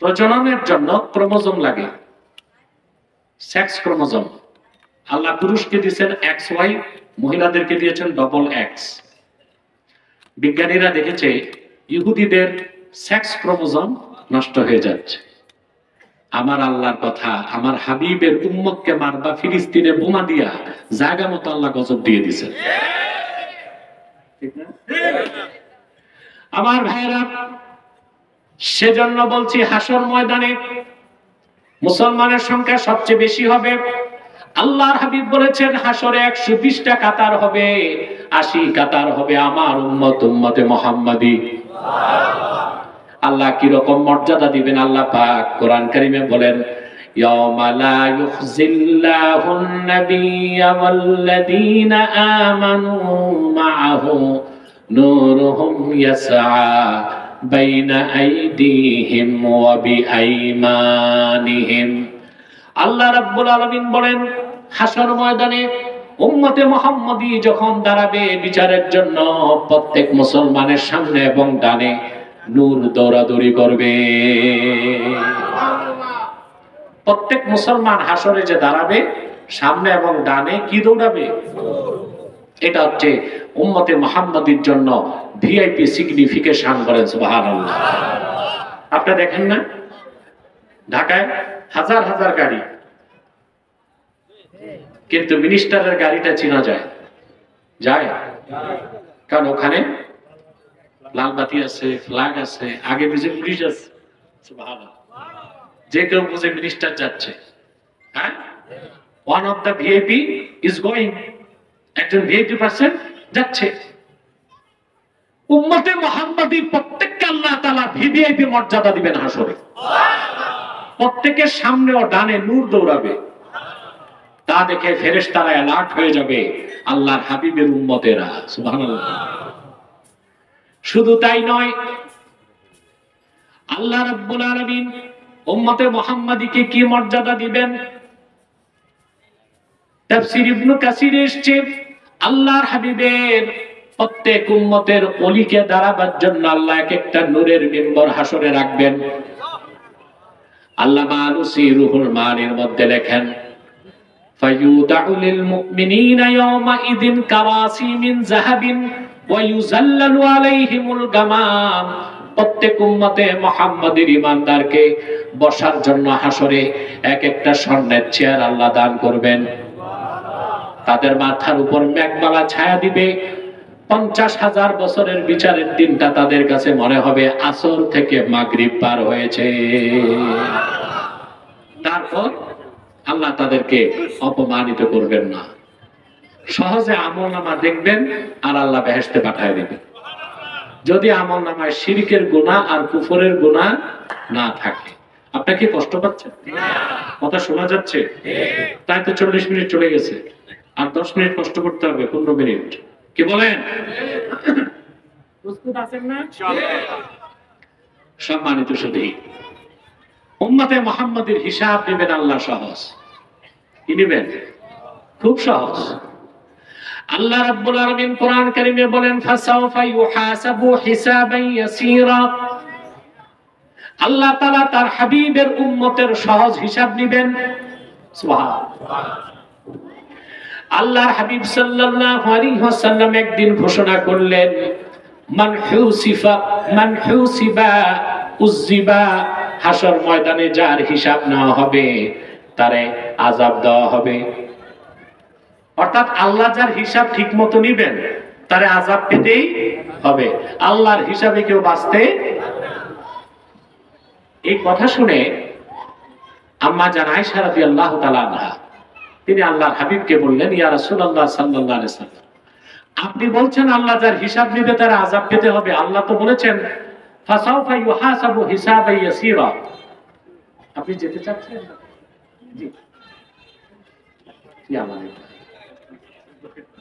প্রজননের জন্য ক্রোমোজোম লাগে, সেক্স ক্রোমোজোম। আল্লাহ পুরুষকে দিয়েছেন XY, মহিলাদেরকে দিয়েছেন XX। বিজ্ঞানীরা দেখেছে ইহুদিদের সেক্স ক্রোমোজোম নষ্ট হয়ে যাচ্ছে। আমার আল্লাহর কথা, আমার হাবিবের উম্মতকে মারবা ফিলিস্তিনে বোমা দিয়া জায়গা মতো আল্লাহ গজব দিয়ে দিয়েছেন, ঠিক না? আমার ভাইরা, সেজন্য বলছি হাসর ময়দানে মুসলমানের সংখ্যা সবচেয়ে বেশি হবে। আল্লাহর হাবিব বলেছেন হাসরে 120টা কাতার হবে, 80 কাতার হবে আমার উম্মতে মুহাম্মাদি। আল্লাহ কি রকম মর্যাদা দিবেন আল্লাহ পাক কোরআন কারীমে বলেন, ইয়াওমা লা ইউখজিল্লাহুন নাবিয়্যা ওয়াল্লাযীনা আমানু মাআহু নূরুহুম ইয়াসআ বাইনা আইদিহিম ওয়া বিআইমানিহিম। আল্লাহ রাব্বুল আলামিন বলেন, হাসর ময়দানে উম্মতে মুহাম্মাদি যখন দাঁড়াবে বিচারের জন্য, প্রত্যেক মুসলমানের সামনে এবং ডানে নূর দৌড়াদৌড়ি করবে। প্রত্যেক মুসলমান হাসরে যে দাঁড়াবে, সামনে এবং ডানে কি দৌড়াবে? এটা হচ্ছে উম্মতে মুহাম্মাদির জন্য ভিআইপি সিগনিফিকেশন, বলেন সুবহানাল্লাহ। আপনি দেখেন না ঢাকায় হাজার হাজার গাড়ি, কিন্তু মিনিস্টারের গাড়িটা চেনা যায়? যায়? কারণ ওখানে লাল বাতি আছে, ফ্ল্যাগ আছে, আগে বুঝে পুলিশ আছে। সুবহানাল্লাহ। যে কেউ বুঝে মিনিস্টার যাচ্ছে। হ্যাঁ, one of the VIP is going, একজন ভিআইপি পারসন যাচ্ছে। উম্মতে মুহাম্মাদির প্রত্যেককে আল্লাহ তাআলা ভিভিআইপি মর্যাদা দিবেন হাসরে। প্রত্যেকের সামনে ও ডানে নূর দৌড়াবে, তা দেখে ফেরেশতারা অ্যালার্ট হয়ে যাবে, আল্লাহর হাবিবের উম্মতেরা। সুবহানাল্লাহ। শুধু তাই নয়, আল্লাহ রাব্বুল আলামিন উম্মতে মুহাম্মাদিকে কি মর্যাদা দিবেন? তাফসীর ইবনে কাসিরে এসেছে, আল্লাহর হাবিবের প্রত্যেক উম্মতের অলিকে দাঁড়াবার জন্য আল্লাহ এক একটা নূরের মিম্বর হাসরে রাখবেন। আল্লামা আলুসি রুহুল মানির মধ্যে লেখেন, ফায়ুদাউ লিল মুমিনিনা ইয়াওমা ইদিন কারাসি মিন যাহাবিন ওয়া ইউযাল্লালু আলাইহিমুল গামাম। প্রত্যেক উম্মতে মুহাম্মাদের ঈমানদারকে বসার জন্য হাসরে এক একটা স্বর্ণের চেয়ার আল্লাহ দান করবেন। তাদের মাথার উপর মেঘমালা ছায়া দিবে। 50,000 বছরের বিচারের দিনটা তাদের কাছে মনে হবে আসর থেকে মাগরিব পার হয়েছে। তারপর আল্লাহ তাদেরকে অপমানিত করবেন না, সহজে আমলনামা দেখবেন আর আল্লাহ বেহেশতে পাঠিয়ে দিবেন। যদি আমলনামায় শিরকের গুনাহ আর কুফরের গুনাহ না থাকে। আপনি কি কষ্ট পাচ্ছেন? কথা শোনা যাচ্ছে? তাই তো 40 মিনিট চলে গেছে, আর 10 মিনিট কষ্ট করতে হবে, 15 মিনিট। কি বলেন? প্রস্তুত আছেন না? সম্মানিত সুধী, উম্মতে মুহাম্মাদের হিসাব নেবেন আল্লাহ সহজ। কি নেবেন? খুব সহজ। আল্লাহ রাব্বুল আলামিন কোরআন কারীমে বলেন ফাসাউফা ইউহাসাবু হিসাবান ইয়াসীরা। আল্লাহ তাআলা তার হাবিবের উম্মতের সহজ হিসাব নেবেন। সুবহানাল্লাহ। আল্লাহর হাবিব সাল্লাল্লাহু আলাইহি ওয়াসাল্লাম একদিন ঘোষণা করলেন মান হুসিবা উযিবা, হাসর ময়দানে যার হিসাব নেওয়া হবে তারে আযাব দেওয়া হবে। অর্থাৎ আল্লাহ যার হিসাব ঠিকমতো নেবেন তারে আযাব পেতেই হবে, আল্লাহর হিসাবে কেউ বাঁচতে। এই কথা শুনে আম্মা জান আয়েশা রাদিয়াল্লাহু তাআলা আনহা তিনি আল্লাহর হাবিবকে বললেন, ইয়া রাসূলুল্লাহ সাল্লাল্লাহু আলাইহি ওয়াসাল্লাম, আপনি বলছেন আল্লাহ যার হিসাব নেবে তার আযাব পেতে হবে, আল্লাহ তো বলেছেন ফাসাউফা ইউহাসাবু হিসাবান ইয়াসীরা। আপনি যেতে চাচ্ছেন? জি। কি আমাদের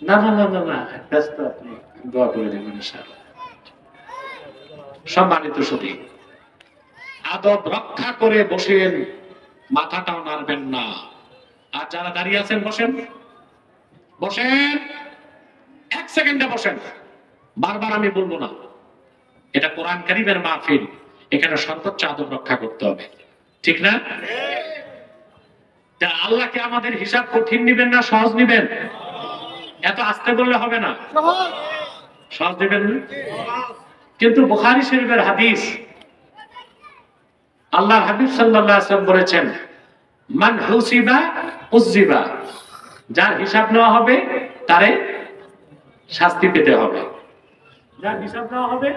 না না না না না ব্যস্ত, আপনি দোয়া করে দেবেন ইনশাআল্লাহ। সম্মানিত সুধী, আদব রক্ষা করে বসেন, মাথাটাও নাড়বেন না। আর যারা দাঁড়িয়ে আছেন বসেন, বসেন, এক সেকেন্ডে বসেন। বারবার আমি বলবো না, এটা কোরআন কারীমের মাহফিল, এখানে সর্বোচ্চ আদব রক্ষা করতে হবে, ঠিক না? আল্লাহকে আমাদের হিসাব কঠিন নিবেন না সহজ নিবেন? এত আস্তে বললে হবে না, সহজ নিবেন। কিন্তু বুখারী শরীফের হাদিস, আল্লাহর হাবিব সাল্লাল্লাহু আলাইহি ওয়াসাল্লাম বলেছেন মান হুসিবা উযিবা, যার হিসাব নেওয়া হবে তারে শাস্তি পেতে হবে। যার হিসাব নেওয়া হবে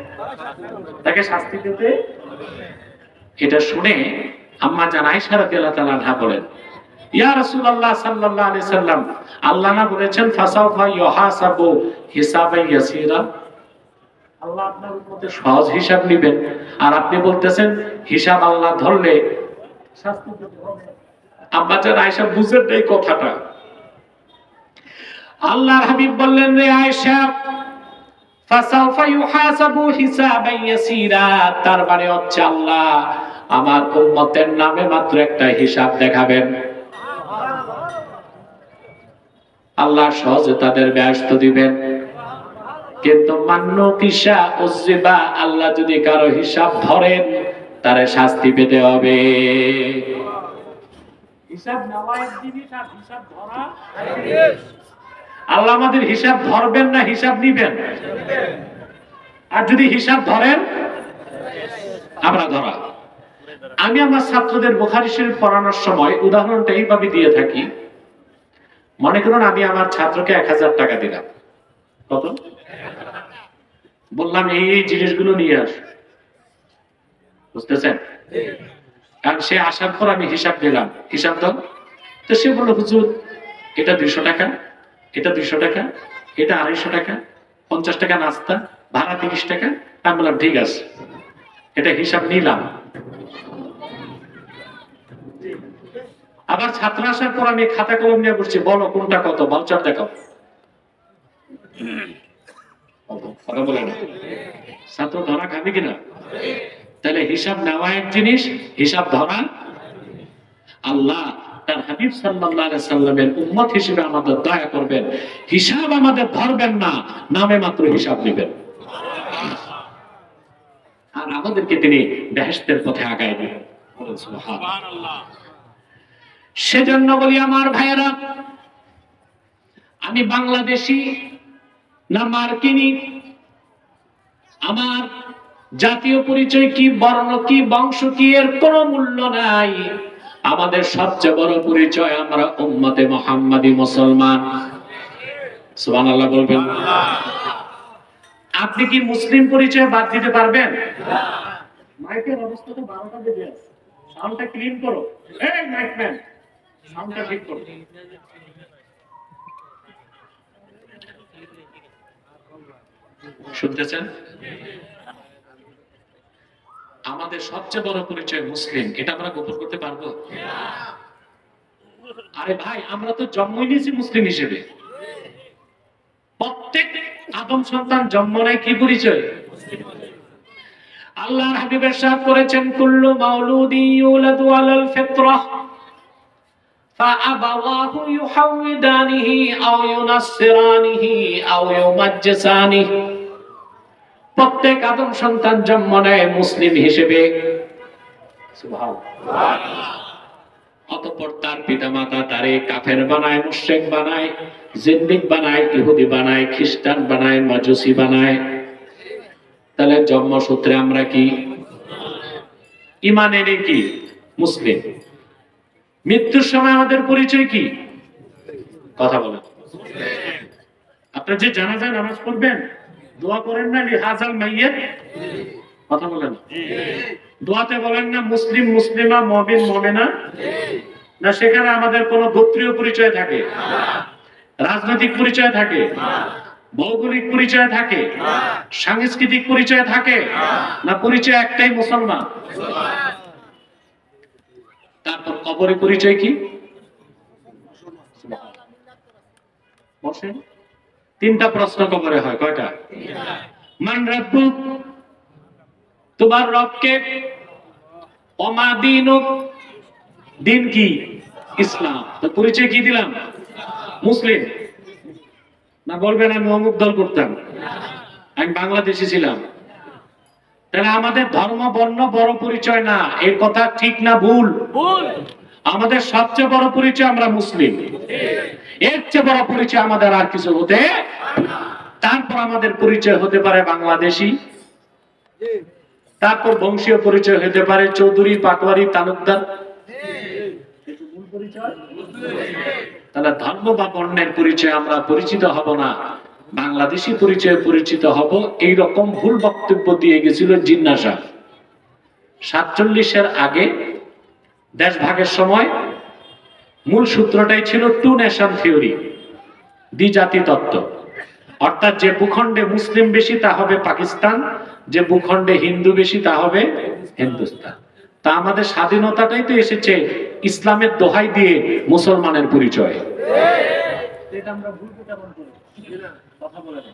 তাকে শাস্তি পেতে। এটা শুনে আম্মা জান আয়েশা রাদিয়াল্লাহু তাআলা আনহা বলেন, ইয়া রাসূলুল্লাহ সাল্লাল্লাহু আলাইহি সাল্লাম, আল্লাহ না বলেছেন ফাসাউফা ইউহাসাবু হিসাবান ইয়াসীরা, আল্লাহ আপনার উম্মতের সহজ হিসাব নেবেন, আর আপনি বলতেছেন হিসাব আল্লাহ ধরলে শাস্তি পেতে হবে। আম্মা জান আয়েশা বুঝেন এই কথাটা। আল্লাহর হাবিব বললেন, রে আয়েশা, ফাসাউফা ইউহাসাবু হিসাবান ইয়াসীরা, তার মানে হচ্ছে আল্লাহ আমার উম্মতের নামে মাত্র একটা হিসাব দেখাবেন। আল্লাহ সহজে তাদের ব্যস্ত দিবেন, কিন্তু মান্য কিসা উযিবা, আল্লাহ যদি কারো হিসাব ধরেন তারে শাস্তি পেতে হবে। হিসাব নেওয়া এক জিনিস আর হিসাব ধরা আরেক জিনিস। আল্লাহ আমাদের হিসাব ধরবেন না হিসাব নিবেন? আর যদি হিসাব ধরেন আমরা ধরা। আমি আমার ছাত্রদের বুখারী শরীফ পড়ানোর সময় উদাহরণটা এইভাবে দিয়ে থাকি। মনে করুন আমি আমার ছাত্রকে 1000 টাকা দিলাম, কত বললাম এই জিনিসগুলো নিয়ে আস, বুঝতেছেন? কারণ সে আসার পর আমি হিসাব দিলাম, হিসাব দাও, তো সে বলল হুজুর এটা 200 টাকা, এটা 200 টাকা, এটা 250 টাকা, 50 টাকা নাস্তা, ভাড়া 30 টাকা। আমি বললাম ঠিক আছে, এটা হিসাব নিলাম। আবার ছাত্র আসার পর আমি খাতা কলম নিয়ে বসছি, বলো কোনটা কত, ভাউচার দেখাও। কথা বলে না, ছাত্র ধরা খাবে কিনা? তাহলে হিসাব নেওয়া এক জিনিস, হিসাব ধরা। আল্লাহ তার হাবিব সাল্লাল্লাহু আলাইহি সাল্লামের উম্মত হিসেবে আমাদের দয়া করবেন, হিসাব আমাদের ধরবেন না, নামে মাত্র হিসাব নেবেন, আর আমাদেরকে তিনি বেহেশতের পথে আগায় দিবেন। সুবহানাল্লাহ। সেজন্য বলি আমার ভাইয়েরা, আমি বাংলাদেশি না মার্কিনী, আমার জাতীয় পরিচয় কি, বর্ণ কি, বংশ কি, এর কোনো মূল্য নাই। আমাদের সবচেয়ে বড় পরিচয় আমরা উম্মতে মুহাম্মাদি মুসলমান। সুবহানাল্লাহ বলবেন। আপনি কি মুসলিম পরিচয় বাদ দিতে পারবেন? মাইকের অবস্থা তো 12টা বেজে আছে, সাউন্ডটা ক্লিন করো। এই মাইকম্যান, সাউন্ডটা ঠিক করো। শুনতেছেন? আমাদের সবচেয়ে বড় পরিচয় মুসলিম, এটা আমরা গোপন করতে পারবো? আরে ভাই, আমরা তো জন্ম নিয়েছি মুসলিম হিসেবে। প্রত্যেক আদম সন্তান জন্ম নেয় কি পরিচয়? আল্লাহর হাবিব ইরশাদ করেছেন কুল্লু মাউলুদিন ইউলাদু আলাল ফিতরাহ ফাআবাওয়াহু ইউহাউইদানিহি আও ইউনাসসিরানিহি আও ইউমাজ্জিসানিহি। প্রত্যেক আদম সন্তান জন্ম নেয় মুসলিম হিসেবে, সুবহানাল্লাহ। অতঃপর তার পিতামাতা তারে কাফের বানায়, মুশরিক বানায়, জিন্দিক বানায়, ইহুদি বানায়, খ্রিস্টান বানায়, মাজুসি বানায়। তাহলে জন্মসূত্রে আমরা কি ঈমান এনে কি মুসলিম। মৃত্যুর সময় আমাদের পরিচয় কি? কথা বলেন। আপনারা যে জানাজা নামাজ পড়বেন, দোয়া করেন না লিহাজাল মাইয়িত? কথা বলেন। দোয়াতে বলেন না মুসলিম মুসলিমা মুমিন মুমিনা? না সেখানে আমাদের কোনো গোত্রীয় পরিচয় থাকে, রাজনৈতিক পরিচয় থাকে, ভৌগোলিক পরিচয় থাকে, সাংস্কৃতিক পরিচয় থাকে, না পরিচয় একটাই মুসলমান? তারপর কবরের পরিচয় কি? তিনটা প্রশ্ন কবরে হয়। কয়টা? মান রাব্বুক, তোমার রবকে। ওমা দীনুক, দিন কি? ইসলাম। তো পরিচয় কি দিলাম? মুসলিম। না বলবেন আমি অমুক দল করতাম, আমি বাংলাদেশি ছিলাম। তাহলে আমাদের ধর্ম বর্ণ বড় পরিচয় না, এই কথা ঠিক না ভুল? আমাদের সবচেয়ে বড় পরিচয় আমরা মুসলিম। এর চেয়ে বড় পরিচয় আমাদের আর কিছু হতে। তারপর আমাদের পরিচয় হতে পারে বাংলাদেশি, তারপর বংশীয় পরিচয় হতে পারে চৌধুরী, পাটোয়ারি, তালুকদার। তাহলে ধর্ম বা বর্ণের পরিচয় আমরা পরিচিত হব না, বাংলাদেশি পরিচয়ে পরিচিত হব। এইরকম ভুল বক্তব্য দিয়ে গেছিল জিন্নাহ সাহেব 47-এর আগে। দেশ ভাগের সময় মূল সূত্রটাই ছিল টু নেশন থিওরি, দ্বিজাতি তত্ত্ব। অর্থাৎ যে ভূখণ্ডে মুসলিম বেশি তা হবে পাকিস্তান, যে ভূখণ্ডে হিন্দু বেশি তা হবে হিন্দুস্তান। তা আমাদের স্বাধীনতাটাই তো এসেছে ইসলামের দোহাই দিয়ে মুসলমানের পরিচয়। এটা আমরা ভুলতে কেমন করি? কথা বলে না।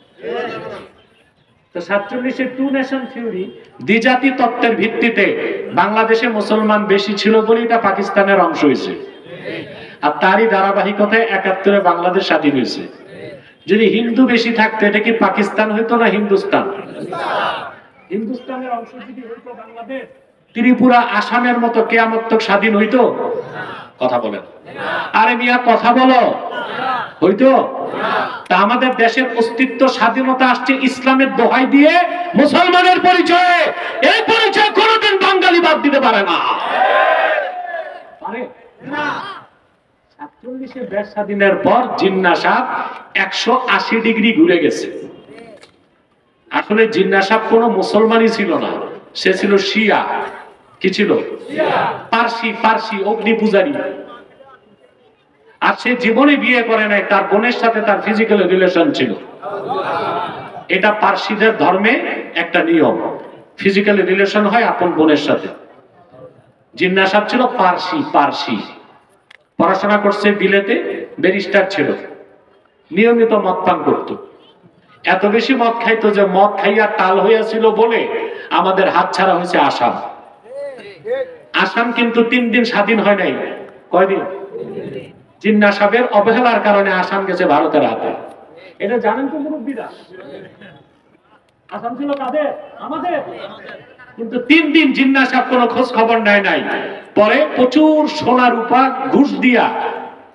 তো 47-এর টু নেশন থিওরি, দ্বিজাতি তত্ত্বের ভিত্তিতে বাংলাদেশে মুসলমান বেশি ছিল বলে এটা পাকিস্তানের অংশ হয়েছে। আর তারই ধারাবাহিকতায় 71-এ বাংলাদেশ স্বাধীন হয়েছে। যদি হিন্দু বেশি থাকতো এটা কি পাকিস্তান হইতো না হিন্দুস্তান? হিন্দুস্তানের অংশ যদি হইতো বাংলাদেশ, ত্রিপুরা আসামের মতো কিয়ামত তক স্বাধীন হইতো? কথা বলেন। আরে মিয়া কথা বলো, হইতো? তা আমাদের দেশের অস্তিত্ব স্বাধীনতা আসছে ইসলামের দোহাই দিয়ে, মুসলমানের পরিচয়ে। এই পরিচয় কোনোদিন বাঙালি বাদ দিতে পারে না। পারে না। 47-এর দেশ স্বাধীনের পর জিন্নাহ সাহেব 180 ডিগ্রি ঘুরে গেছে। আসলে জিন্নাহ সাহেব কোনো মুসলমানই ছিল না, সে ছিল শিয়া। কি ছিল? পারসি অগ্নি পূজারী। আর সে জীবনে বিয়ে করে নাই, তার বোনের সাথে তার ফিজিক্যাল রিলেশন ছিল। এটা পারসিদের ধর্মে একটা নিয়ম, ফিজিক্যাল রিলেশন হয় আপন বোনের সাথে। জিন্নাহ সাহেব ছিল পারসি, পড়াশোনা করছে বিলেতে, ব্যারিস্টার ছিল, নিয়মিত মদ পান করত। এত বেশি মদ খাইতো যে মদ খাইয়া টাল হইয়াছিল বলে আমাদের হাতছাড়া হয়েছে আসাম। আসাম কিন্তু 3 দিন স্বাধীন হয় নাই। কয়দিন? জিন্নাহ সাহেবের অবহেলার কারণে আসাম গেছে ভারতের হাতে। এটা জানেন তো মুরব্বীরা? আসাম ছিল কাদের? আমাদের। কিন্তু 3 দিন জিন্নাহ সাহেব কোনো খোঁজ খবর নেয় নাই। পরে প্রচুর সোনা রূপা ঘুষ দিয়া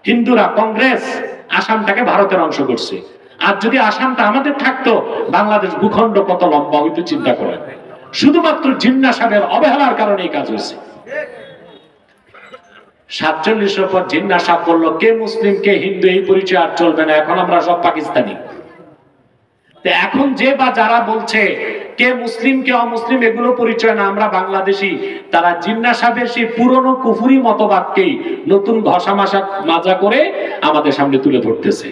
হিন্দুরা, কংগ্রেস আসামটাকে ভারতের অংশ করছে। আর যদি আসামটা আমাদের থাকতো, বাংলাদেশ ভূখণ্ড কত লম্বা হইতো চিন্তা করেন। শুধুমাত্র জিন্নাহ সাহেবের অবহেলার কারণে এই কাজ হয়েছে। 47-এর পর জিন্নাহ সাহেব বলল কে মুসলিম কে হিন্দু এই পরিচয় আর চলবে না, এখন আমরা সব পাকিস্তানি। এখন যে বা যারা বলছে কে মুসলিম কে অমুসলিম এগুলো পরিচয় না, আমরা বাংলাদেশি, তারা জিন্নাহ সাহেবের সেই পুরনো কুফরি মতবাদকেই নতুন ঘষা মাজা করে আমাদের সামনে তুলে ধরতেছে।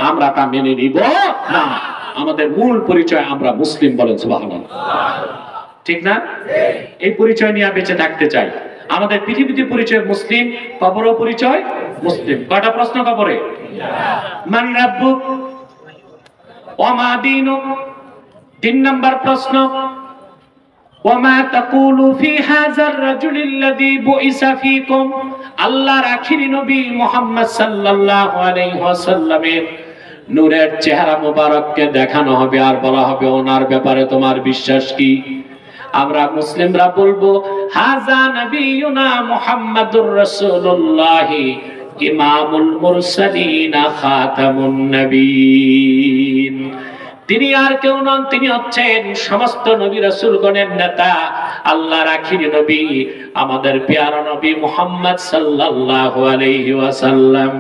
আমরা তা মেনে নিব না। আমাদের মূল পরিচয় আমরা মুসলিম। বলেন সুবহানাল্লাহ। ঠিক না? এই পরিচয় নিয়ে বেঁচে থাকতে চাই। আমাদের পৃথিবীতে পরিচয় মুসলিম, কবরও পরিচয় মুসলিম। কয়টা প্রশ্ন কবরে? মান রাব্বুক ওয়া মা দীনুক, তিন নম্বর প্রশ্ন, ওয়ামা তাকুলু ফি হাযার রাজুলিল্লাযী বুইসা ফীকুম, আল্লাহর আখিরি নবী মুহাম্মদ সাল্লাল্লাহু আলাইহি ওয়াসাল্লামের নূরের চেহারা মুবারককে দেখানো হবে আর বলা হবে ওনার ব্যাপারে তোমার বিশ্বাস কি? আমরা মুসলিমরা বলবো হাযা নবিয়ুনা মুহাম্মাদুর রাসূলুল্লাহ ইমামুল মুরসালিন খাতামুন নবীন। তিনি আর কেউ নন, তিনি হচ্ছেন সমস্ত নবী রাসূলগণের নেতা, আল্লাহর আখিরি নবী, আমাদের প্যারা নবী মুহাম্মদ সাল্লাল্লাহু আলাইহি ওয়াসাল্লাম।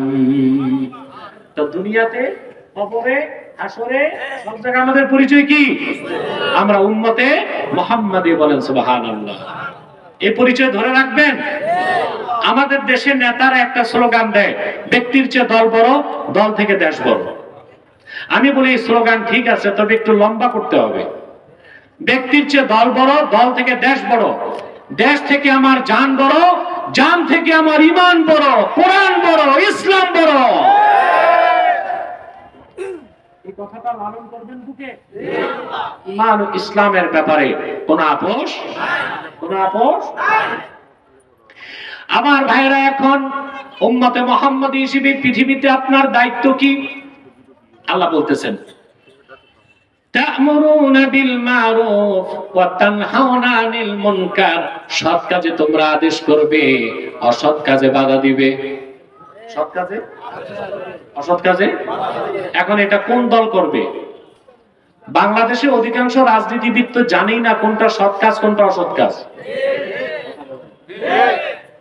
তো দুনিয়াতে, কবরে, হাসরে, সব জায়গায় আমাদের পরিচয় কি? আমরা উম্মতে মুহাম্মাদি, বলেন সুবহানাল্লাহ। এই পরিচয় ধরে রাখবেন। আমাদের দেশের নেতারা একটা স্লোগান দেয়, ব্যক্তির চেয়ে দল বড়, দল থেকে দেশ বড়। আমি বলি এই স্লোগান ঠিক আছে, তবে একটু লম্বা করতে হবে। ব্যক্তির চেয়ে দল বড়, দল থেকে দেশ বড়, দেশ থেকে আমার জান বড়, জান থেকে আমার ঈমান বড়, কোরআন বড়, ইসলাম বড়। এই কথাটা লালন করবেন বুকে। ঈমান ও ইসলামের ব্যাপারে কোনো আপোষ নাই। আমার ভাইরা, এখন উম্মতে মুহাম্মাদী হিসেবে পৃথিবীতে আপনার দায়িত্ব কি? আল্লাহ বলতেছেন, তা'মুরুনা বিল মারুফ ওয়া তানহাউনা আনিল মুনকার, সৎ কাজে তোমরা আদেশ করবে, অসৎ কাজে বাধা দিবে। সৎ কাজে, অসৎ কাজে। এখন এটা কোন দল করবে? বাংলাদেশে অধিকাংশ রাজনীতিবিদ তো জানেই না কোনটা সৎ কাজ, কোনটা অসৎ কাজ।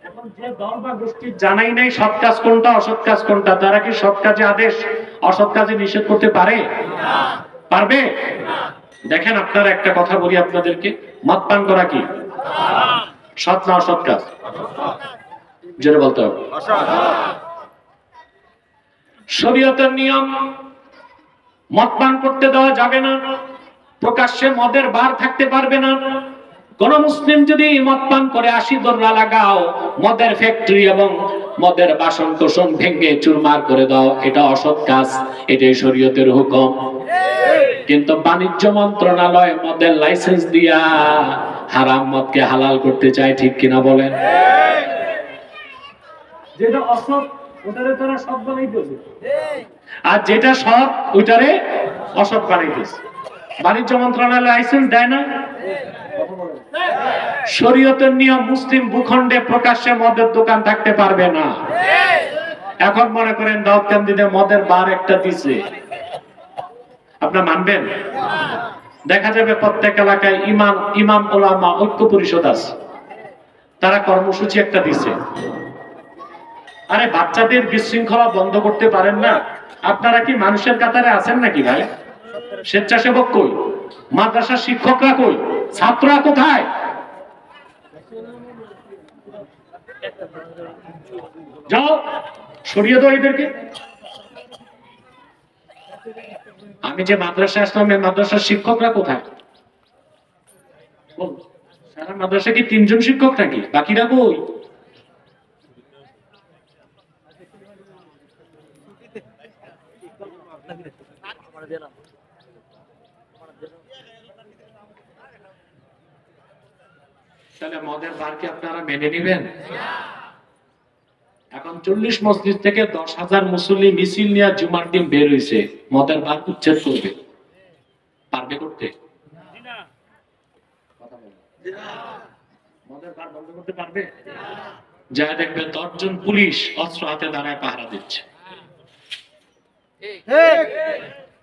এখন যে দল বা গোষ্ঠীর জানাই নাই সৎ কাজ কোনটা, অসৎ কাজ কোনটা, তারা কি সৎ কাজে আদেশ, অসৎ কাজে নিষেধ করতে পারে? পারবে? দেখেন, আপনারা একটা কথা বলি আপনাদেরকে, মদ পান করা কি সৎ না অসৎ কাজ? জোরে বলতে হবে। শরীয়তের নিয়ম, মদ পান করতে দেওয়া যাবে না, প্রকাশ্যে মদের বার থাকতে পারবে না। কোন মুসলিম যদি মদ পান করে 80 দররা লাগাও, মদের ফ্যাক্টরি এবং মদের বাসন কোসন ভেঙে চুরমার করে দাও, এটা অসৎ কাজ, এটাই শরীয়তের হুকুম। কিন্তু বাণিজ্য মন্ত্রণালয় মদের লাইসেন্স দিয়া হারাম মদকে হালাল করতে চায়, ঠিক কিনা বলেন? যেটা অসৎ ওটারে তারা সৎ বানাইতেছে, আর যেটা সৎ ওইটারে অসৎ বানাইতেছে। বাণিজ্য মন্ত্রণালয় লাইসেন্স দেয় না। শরীয়তের নিয়ম, মুসলিম ভূখণ্ডে প্রকাশ্যে মদের দোকান থাকতে পারবে না। এখন মনে করেন দাউদকান্দিতে মদের বার একটা দিছে, আপনারা মানবেন? দেখা যাবে প্রত্যেক এলাকায় ইমাম ওলামা ঐক্য পরিষদ আছে, তারা কর্মসূচি একটা দিছে। আরে বাচ্চাদের বিশৃঙ্খলা বন্ধ করতে পারেন না? আপনারা কি মানুষের কাতারে আছেন নাকি ভাই? স্বেচ্ছাসেবক কই? মাদ্রাসার শিক্ষকরা কই? ছাত্ররা কোথায়? যাও সরিয়ে দাও এদেরকে। আমি যে মাদ্রাসায় আসলাম, মাদ্রাসার শিক্ষকরা কোথায়? সারা মাদ্রাসা কি 3 জন শিক্ষক নাকি? বাকিরা কই? তাহলে মদের বারকে আপনারা মেনে নেবেন? এখন 40 মসজিদ থেকে 10,000 মুসল্লি মিছিল নিয়ে জুমার দিন বের হইছে, মদের বার উচ্ছেদ করবে, পারবে করতে? মদের বার বন্ধ করতে পারবে? যা দেখবে 10 জন পুলিশ অস্ত্র হাতে দাঁড়ায় পাহারা দিচ্ছে।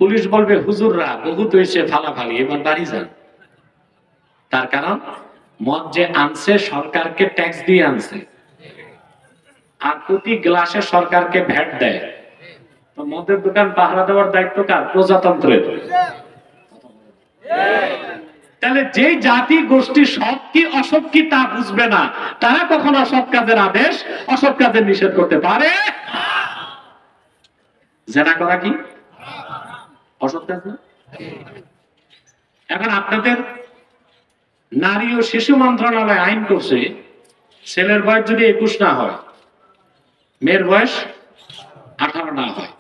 পুলিশ বলবে হুজুররা বহুত হয়েছে ফালাফালি, এবার বাড়ি যান। তার কারণ মদ যে আনছে সরকারকে ট্যাক্স দিয়ে আনছে, আর প্রতি গ্লাসে সরকারকে ভ্যাট দেয়। তো মদের দোকান পাহারা দেওয়ার দায়িত্ব কার? প্রজাতন্ত্রের। তাহলে যে জাতি গোষ্ঠী সৎ কি অসৎ কি তা বুঝবে না, তারা কখনো অসৎ কাজের আদেশ, অসৎ কাজের নিষেধ করতে পারে? জেনা করা কি অসৎ কাজ না? এখন আপনাদের নারী ও শিশু মন্ত্রণালয় আইন করছে, ছেলের বয়স যদি 21 না হয়, মেয়ের বয়স 18 না হয়,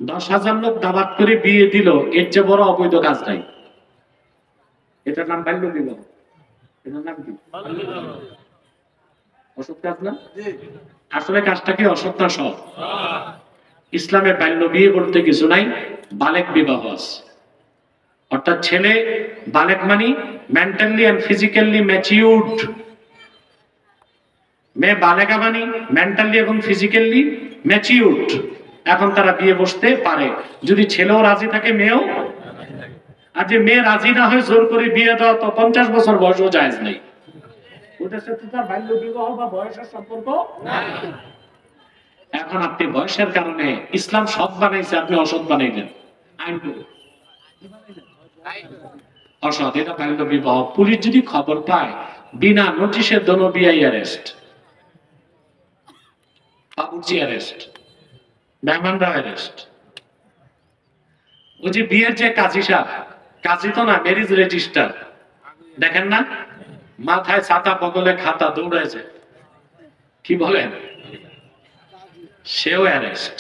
10,000 লোক দাবাত করে বিয়ে দিল, এর চেয়ে বড় অবৈধ কাজ নাই। এটার নাম বাল্য বিবাহ। এটার নাম কি? অসৎ কাজ না? আসলে কাজটা কি অসৎ না সৎ? ইসলামে বাল্য বিয়ে বলতে কিছু নাই, বালেক বিবাহ আছে। অর্থাৎ ছেলে বালেক মানে মেন্টালি এন্ড ফিজিক্যালি ম্যাচিউরড, মেয়ে বালেকা মানে মেন্টালি এবং ফিজিক্যালি ম্যাচিউরড। এখন তারা বিয়ে বসতে পারে, যদি ছেলেও রাজি থাকে মেয়েও। আর যে মেয়ে রাজি না হয় জোর করে বিয়ে দেওয়া, তো 50 বছর বয়সও জায়েজ নেই। ওটার সাথে তার বাল্য বিবাহ বা বয়সের সম্পর্ক নাই। এখন আপনি বয়সের কারণে ইসলাম সৎ বানাইছে, আপনি অসৎ বানাইলেন আইন করে। অসৎ, এটা বাল্য বিবাহ। পুলিশ যদি খবর পায়, বিনা নোটিশে দনবিয়াই অ্যারেস্ট, বাবুর্চি অ্যারেস্ট, মেহমানরা অ্যারেস্ট। ওই যে বিয়ের যে কাজী সাহেব, কাজী তো না, ম্যারেজ রেজিস্টার, দেখেন না, মাথায় ছাতা, বগলে খাতা, দৌড়াইছে, কি বলেন, সেও অ্যারেস্ট।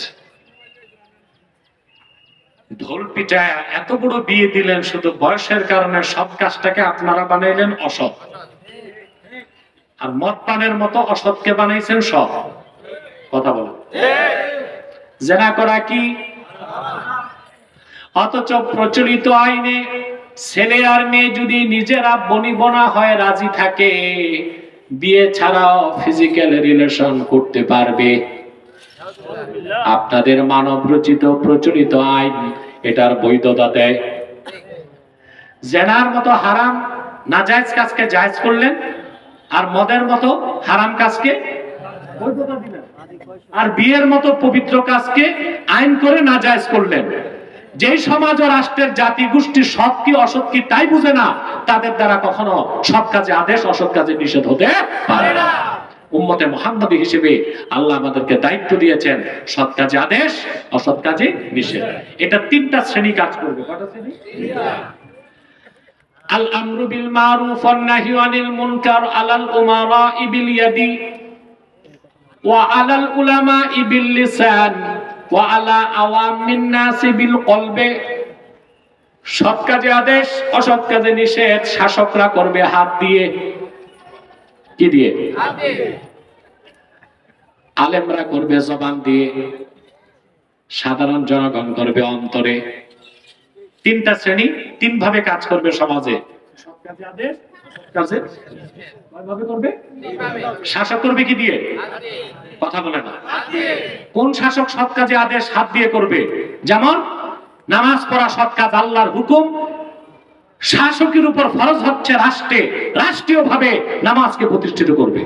ঢোল পিটায় এত বড় বিয়ে দিলেন শুধু বয়সের কারণে, সব কাজটাকে আপনারা বানাইলেন অসৎ। আর মদ পানের মতো অসৎকে বানাইছেন সৎ। কথা বলেন, জেনা করা কি? অথচ প্রচলিত আইনে ছেলে আর মেয়ে যদি নিজেরা বনিবনা হয় রাজি থাকে, বিয়ে ছাড়াও ফিজিক্যাল রিলেশন করতে পারবে। আপনাদের মানব রচিত প্রচলিত আইন এটার বৈধতা দেয়। জেনার মতো হারাম নাজায়েজ কাজকে জায়েজ করলেন, আর মদের মতো হারাম কাজকে বৈধতা দিলেন, আর বিয়ের মতো পবিত্র কাজকে আইন করে নাজায়েজ করলেন। যেই সমাজ ও রাষ্ট্রের জাতি গোষ্ঠী সৎ কি অসৎ কি তাই বুঝে না, তাদের দ্বারা কখনো সৎ কাজে আদেশ, অসৎ কাজে নিষেধ হতে পারে না। উম্মতে মুহাম্মাদী হিসেবে আল্লাহ আমাদেরকে দায়িত্ব দিয়েছেন, সৎ কাজে আদেশ, অসৎ কাজে নিষেধ। এটা তিনটা শ্রেণী কাজ করবে। কয়টা শ্রেণী? আল আমরু বিল মারুফ ওয়ান নাহয়ু আনিল মুনকার আলাল উমারা'i বিল ইয়াদি ওয়া আলাল উলামা'i বিল লিসান ওয়া আলা আওয়ামিন নাসি বিল কলবে। সৎ কাজে আদেশ, অসৎ কাজে নিষেধ শাসকরা করবে হাত দিয়ে। কি দিয়ে? হাত দিয়ে। আলেমরা করবে জবান দিয়ে, সাধারণ জনগণ করবে অন্তরে। তিনটা শ্রেণী তিন ভাবে কাজ করবে সমাজে। সৎ কাজে আদেশ, কাজে কিভাবে করবে? শাসক করবে কি দিয়ে? কথা বলে না। কোন শাসক সৎ কাজে আদেশ হাত দিয়ে করবে? যেমন নামাজ পড়া সৎ কাজ, আল্লাহর হুকুম। শাসকের উপর ফরজ হচ্ছে রাষ্ট্রে রাষ্ট্রীয় ভাবে নামাজকে প্রতিষ্ঠিত করবে।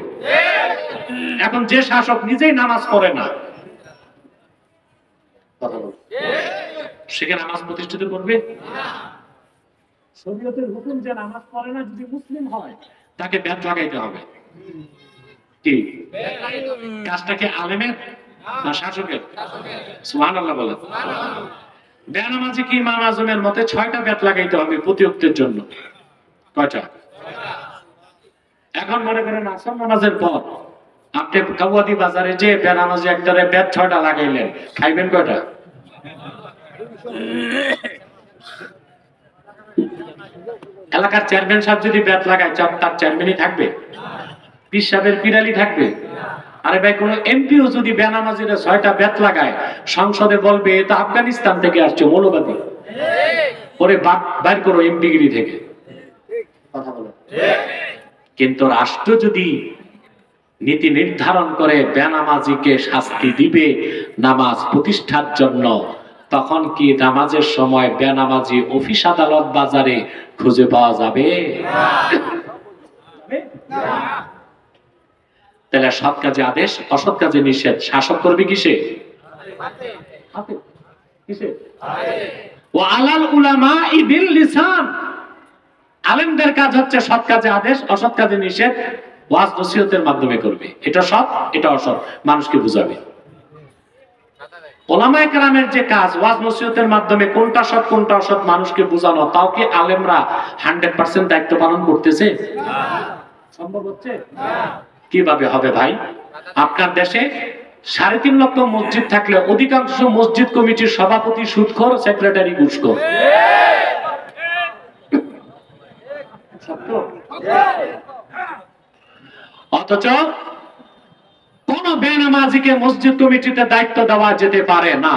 এখন যে শাসক নিজেই নামাজ পড়ে না, সে কি নামাজ প্রতিষ্ঠিত করবে? শরীয়তের হুকুম যে নামাজ পড়ে না যদি মুসলিম হয়, তাকে ব্যাট লাগাইতে হবে। কি কাজটা কি আলেমের না শাসকের? সুবহানাল্লাহ বলেন। বেনামাজি কি ইমাম আজমের মতে 6টা ব্যাট লাগাইতে হবে প্রতি ওয়াক্তের জন্য। কয়টা? এখন মনে করেন আসর নামাজের পর আপনি কাওয়াদি বাজারে যে বেনামাজি একটারে ব্যাট 6টা লাগাইলেন, খাইবেন কয়টা? এলাকার চেয়ারম্যান সাহেব যদি ব্যাট লাগায়, তার চেয়ারম্যানই থাকবে? পীর সাহেবের পিরালি থাকবে? আরে ভাই, কোন এমপিও যদি বেনামাজিরা 6টা ব্যাট লাগায়, সংসদে বলবে এটা আফগানিস্তান থেকে আসছে, মৌলবাদী, ওরে বাইর করো এমপিগিরি থেকে। কথা বলো। কিন্তু রাষ্ট্র যদি নীতি নির্ধারণ করে বেনামাজিকে শাস্তি দিবে নামাজ প্রতিষ্ঠার জন্য, তখন কি নামাজের সময় বেনামাজি অফিস আদালত বাজারে খুঁজে পাওয়া যাবে? তাহলে সৎ কাজে আদেশ, অসৎ কাজে নিষেধ শাসক করবে কিসে? কিসে? ওয়া আলাল উলামা'i বিল লিসান। আলেমদের কাজ হচ্ছে সৎ কাজে আদেশ, অসৎ কাজে নিষেধ ওয়াজ নসিহতের মাধ্যমে করবে। এটা সৎ, এটা অসৎ, মানুষকে বুঝাবে। ওলামায়ে কেরামের যে কাজ ওয়াজ নসিহতের মাধ্যমে কোনটা সৎ কোনটা অসৎ মানুষকে বোঝানো, তাও কি আলেমরা 100% দায়িত্ব পালন করতেছে? সম্ভব হচ্ছে? কিভাবে হবে ভাই? আপনার দেশে 3.5 লক্ষ মসজিদ থাকলে অধিকাংশ মসজিদ কমিটির সভাপতি সুদখোর, সেক্রেটারি ঘুষখোর। অথচ কোন বেনামাজিকে মসজিদ কমিটিতে দায়িত্ব দেওয়া যেতে পারে না।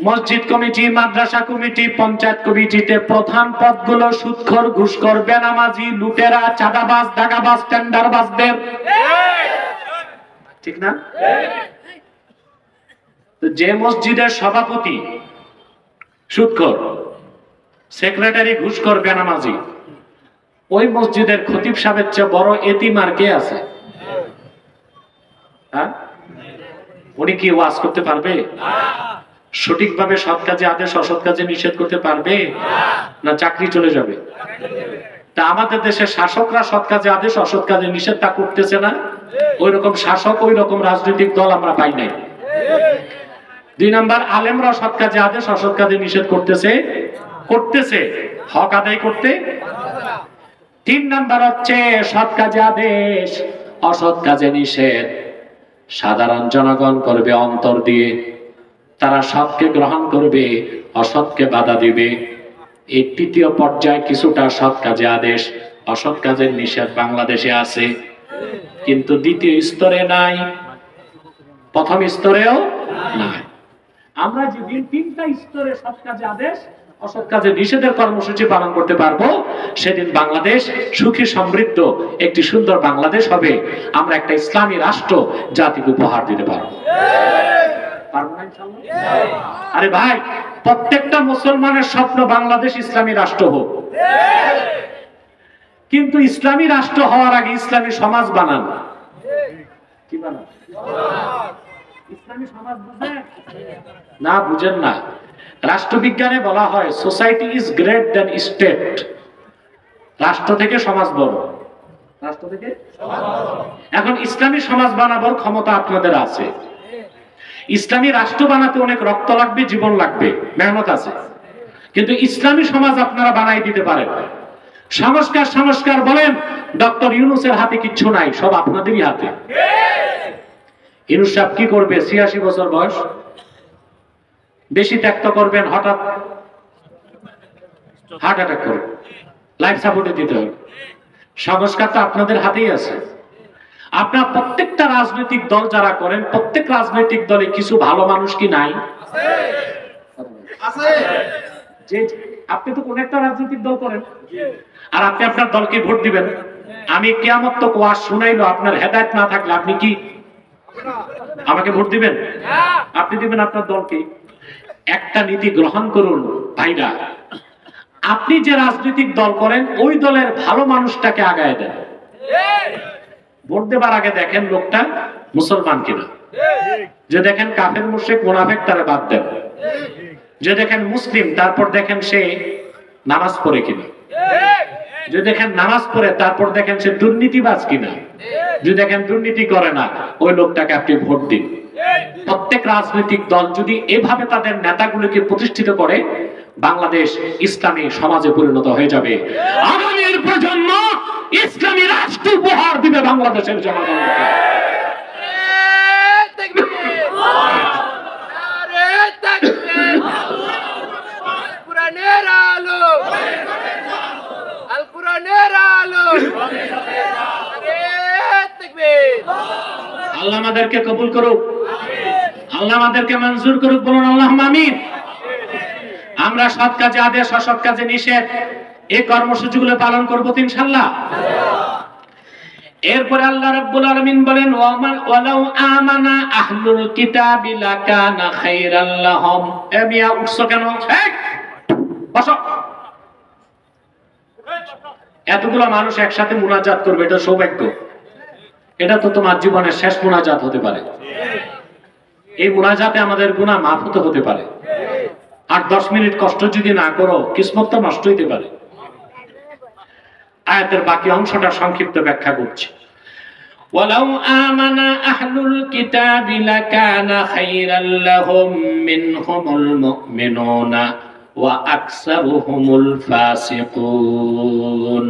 মসজিদ কমিটি, মাদ্রাসা কমিটি, পঞ্চায়েত কমিটিতে প্রধান পদগুলো সুদখোর, ঘুষখোর, বেনামাজি, লুটেরা, চাঁদাবাজ, দাগাবাজ, টেন্ডারবাজদের, ঠিক না? যে মসজিদের সভাপতি সুদখোর, সেক্রেটারি ঘুষখোর, বেনামাজি, ওই মসজিদের খতিব সাহেবের চেয়ে বড় এতিম আর কে আছে? হ্যাঁ, উনি কি ওয়াজ করতে পারবে? সঠিকভাবে সৎ কাজে আদেশ, অসৎ কাজে নিষেধ করতে পারবে? না চাকরি চলে যাবে? তা আমাদের দেশের শাসকরা সৎ কাজে আদেশ, অসৎ কাজে নিষেধ তা করতেছে না। ওই রকম শাসক, ওই রকম রাজনৈতিক দল আমরা পাই নাই। 2 নাম্বার, আলেমরা সৎ কাজে আদেশ, অসৎ কাজে নিষেধ করতেছে হক আদায় করতে। 3 নাম্বার হচ্ছে সৎ কাজে আদেশ, অসৎ কাজে নিষেধ সাধারণ জনগণ করবে অন্তর দিয়ে। তারা সৎকে গ্রহণ করবে, অসৎকে বাধা দিবে। এই 3য় পর্যায়ে কিছুটা সৎ কাজে আদেশ, অসৎ কাজের নিষেধ বাংলাদেশে আছে, কিন্তু 2য় স্তরে নাই, 1ম স্তরেও নাই। আমরা যেদিন 3টা স্তরে সৎ কাজে আদেশ, অসৎ কাজে নিষেধের কর্মসূচি পালন করতে পারবো, সেদিন বাংলাদেশ সুখী সমৃদ্ধ একটি সুন্দর বাংলাদেশ হবে। আমরা একটা ইসলামী রাষ্ট্র জাতিকে উপহার দিতে পারবো। আরে ভাই, প্রত্যেকটা মুসলমানের স্বপ্ন বাংলাদেশ ইসলামী রাষ্ট্র হোক, কিন্তু ইসলামী রাষ্ট্র হওয়ার আগে ইসলামী সমাজ বানান। কি বানান? ইসলামী সমাজ বুঝেন না? বুঝেন না। রাষ্ট্রবিজ্ঞানে বলা হয় society is great than state. রাষ্ট্র থেকে সমাজ বড়, রাষ্ট্র থেকে সমাজ বড়। এখন ইসলামী সমাজ বানাবার ক্ষমতা আপনাদের আছে। ইসলামী রাষ্ট্র বানাতে অনেক রক্ত লাগবে, জীবন লাগবে, মেহনত আছে, কিন্তু ইসলামী সমাজ আপনারা বানাই দিতে পারেন। সংস্কার বলেন, ডক্টর ইউনূসের হাতে কিচ্ছু নাই, সব আপনাদেরই হাতে। ইউনূস সাহেব কি করবে? 86 বছর বয়স, বেশি ত্যাক্ত করবেন, হঠাৎ হার্ট অ্যাটাক করে লাইফ সাপোর্টে দিতে হবে। সংস্কার তো আপনাদের হাতেই আছে। আপনার প্রত্যেকটা রাজনৈতিক দল যারা করেন, প্রত্যেক রাজনৈতিক দলে কিছু ভালো মানুষ কি নাই? যে আপনি তো কোন একটা রাজনৈতিক দল করেন, আর আপনি আপনার দলকে ভোট দিবেন। আমি কিয়ামত তো ওয়াজ শুনাইলো, আপনার হেদায়েত না থাকলে আপনি কি আমাকে ভোট দিবেন? আপনি দিবেন আপনার দলকে। একটা নীতি গ্রহণ করুন ভাইরা, আপনি যে রাজনৈতিক দল করেন ওই দলের ভালো মানুষটাকে আগায় দেন। ভোট দেবার আগে দেখেন লোকটা মুসলমান কিনা, যে দেখেন কাফের মুশরিক মুনাফিক তারে বাদ দেন, যে দেখেন মুসলিম তারপর দেখেন সে নামাজ পড়ে কিনা, যে দেখেন নামাজ পড়ে তারপর দেখেন সে দুর্নীতিবাজ কিনা, যে দেখেন দুর্নীতি করে না, ওই লোকটাকে আপনি ভোট দিন। প্রত্যেক রাজনৈতিক দল যদি এভাবে তাদের নেতাগুলোকে প্রতিষ্ঠিত করে, বাংলাদেশ ইসলামী সমাজে পরিণত হয়ে যাবে। আগামীর প্রজন্ম ইসলামী রাষ্ট্র উপহার দিবে বাংলাদেশের জনগণকে। আল্লাহ আমাদেরকে কবুল করুক, আল্লাহ আমাদেরকে মঞ্জুর করুক, বলুন আল্লাহুম্মা আমিন। আমরা সৎ কাজে আদেশ, অসৎ কাজে নিষেধ, এই কর্মসূচিগুলো পালন করব ইনশাআল্লাহ। এরপরে আল্লাহ রাব্বুল আলামিন বলেন, ওয়ালাউ আমানা আহলুল কিতাবি লাকানা খায়রাল লাহুম। এ মিয়া উঠছো কেন? বসো। এতগুলো মানুষ একসাথে মুনাজাত করবে, এটা সৌভাগ্য। এটা তো তোমার জীবনের শেষ মুনাজাত হতে পারে। এই মুনাজাতে আমাদের গুনাহ মাফ হতে পারে। আর 10 মিনিট কষ্ট যদি না করো, কিসমত তো নষ্ট হইতে পারে। আয়াতের বাকি অংশটা সংক্ষিপ্ত ব্যাখ্যা করছি। ওয়ালাউ আমানা আহলুল কিতাবি লাকানা খায়রাল লাহুম মিনহুমুল মুমিনুনা ওয়া আকসারুহুমুল ফাসিকুন।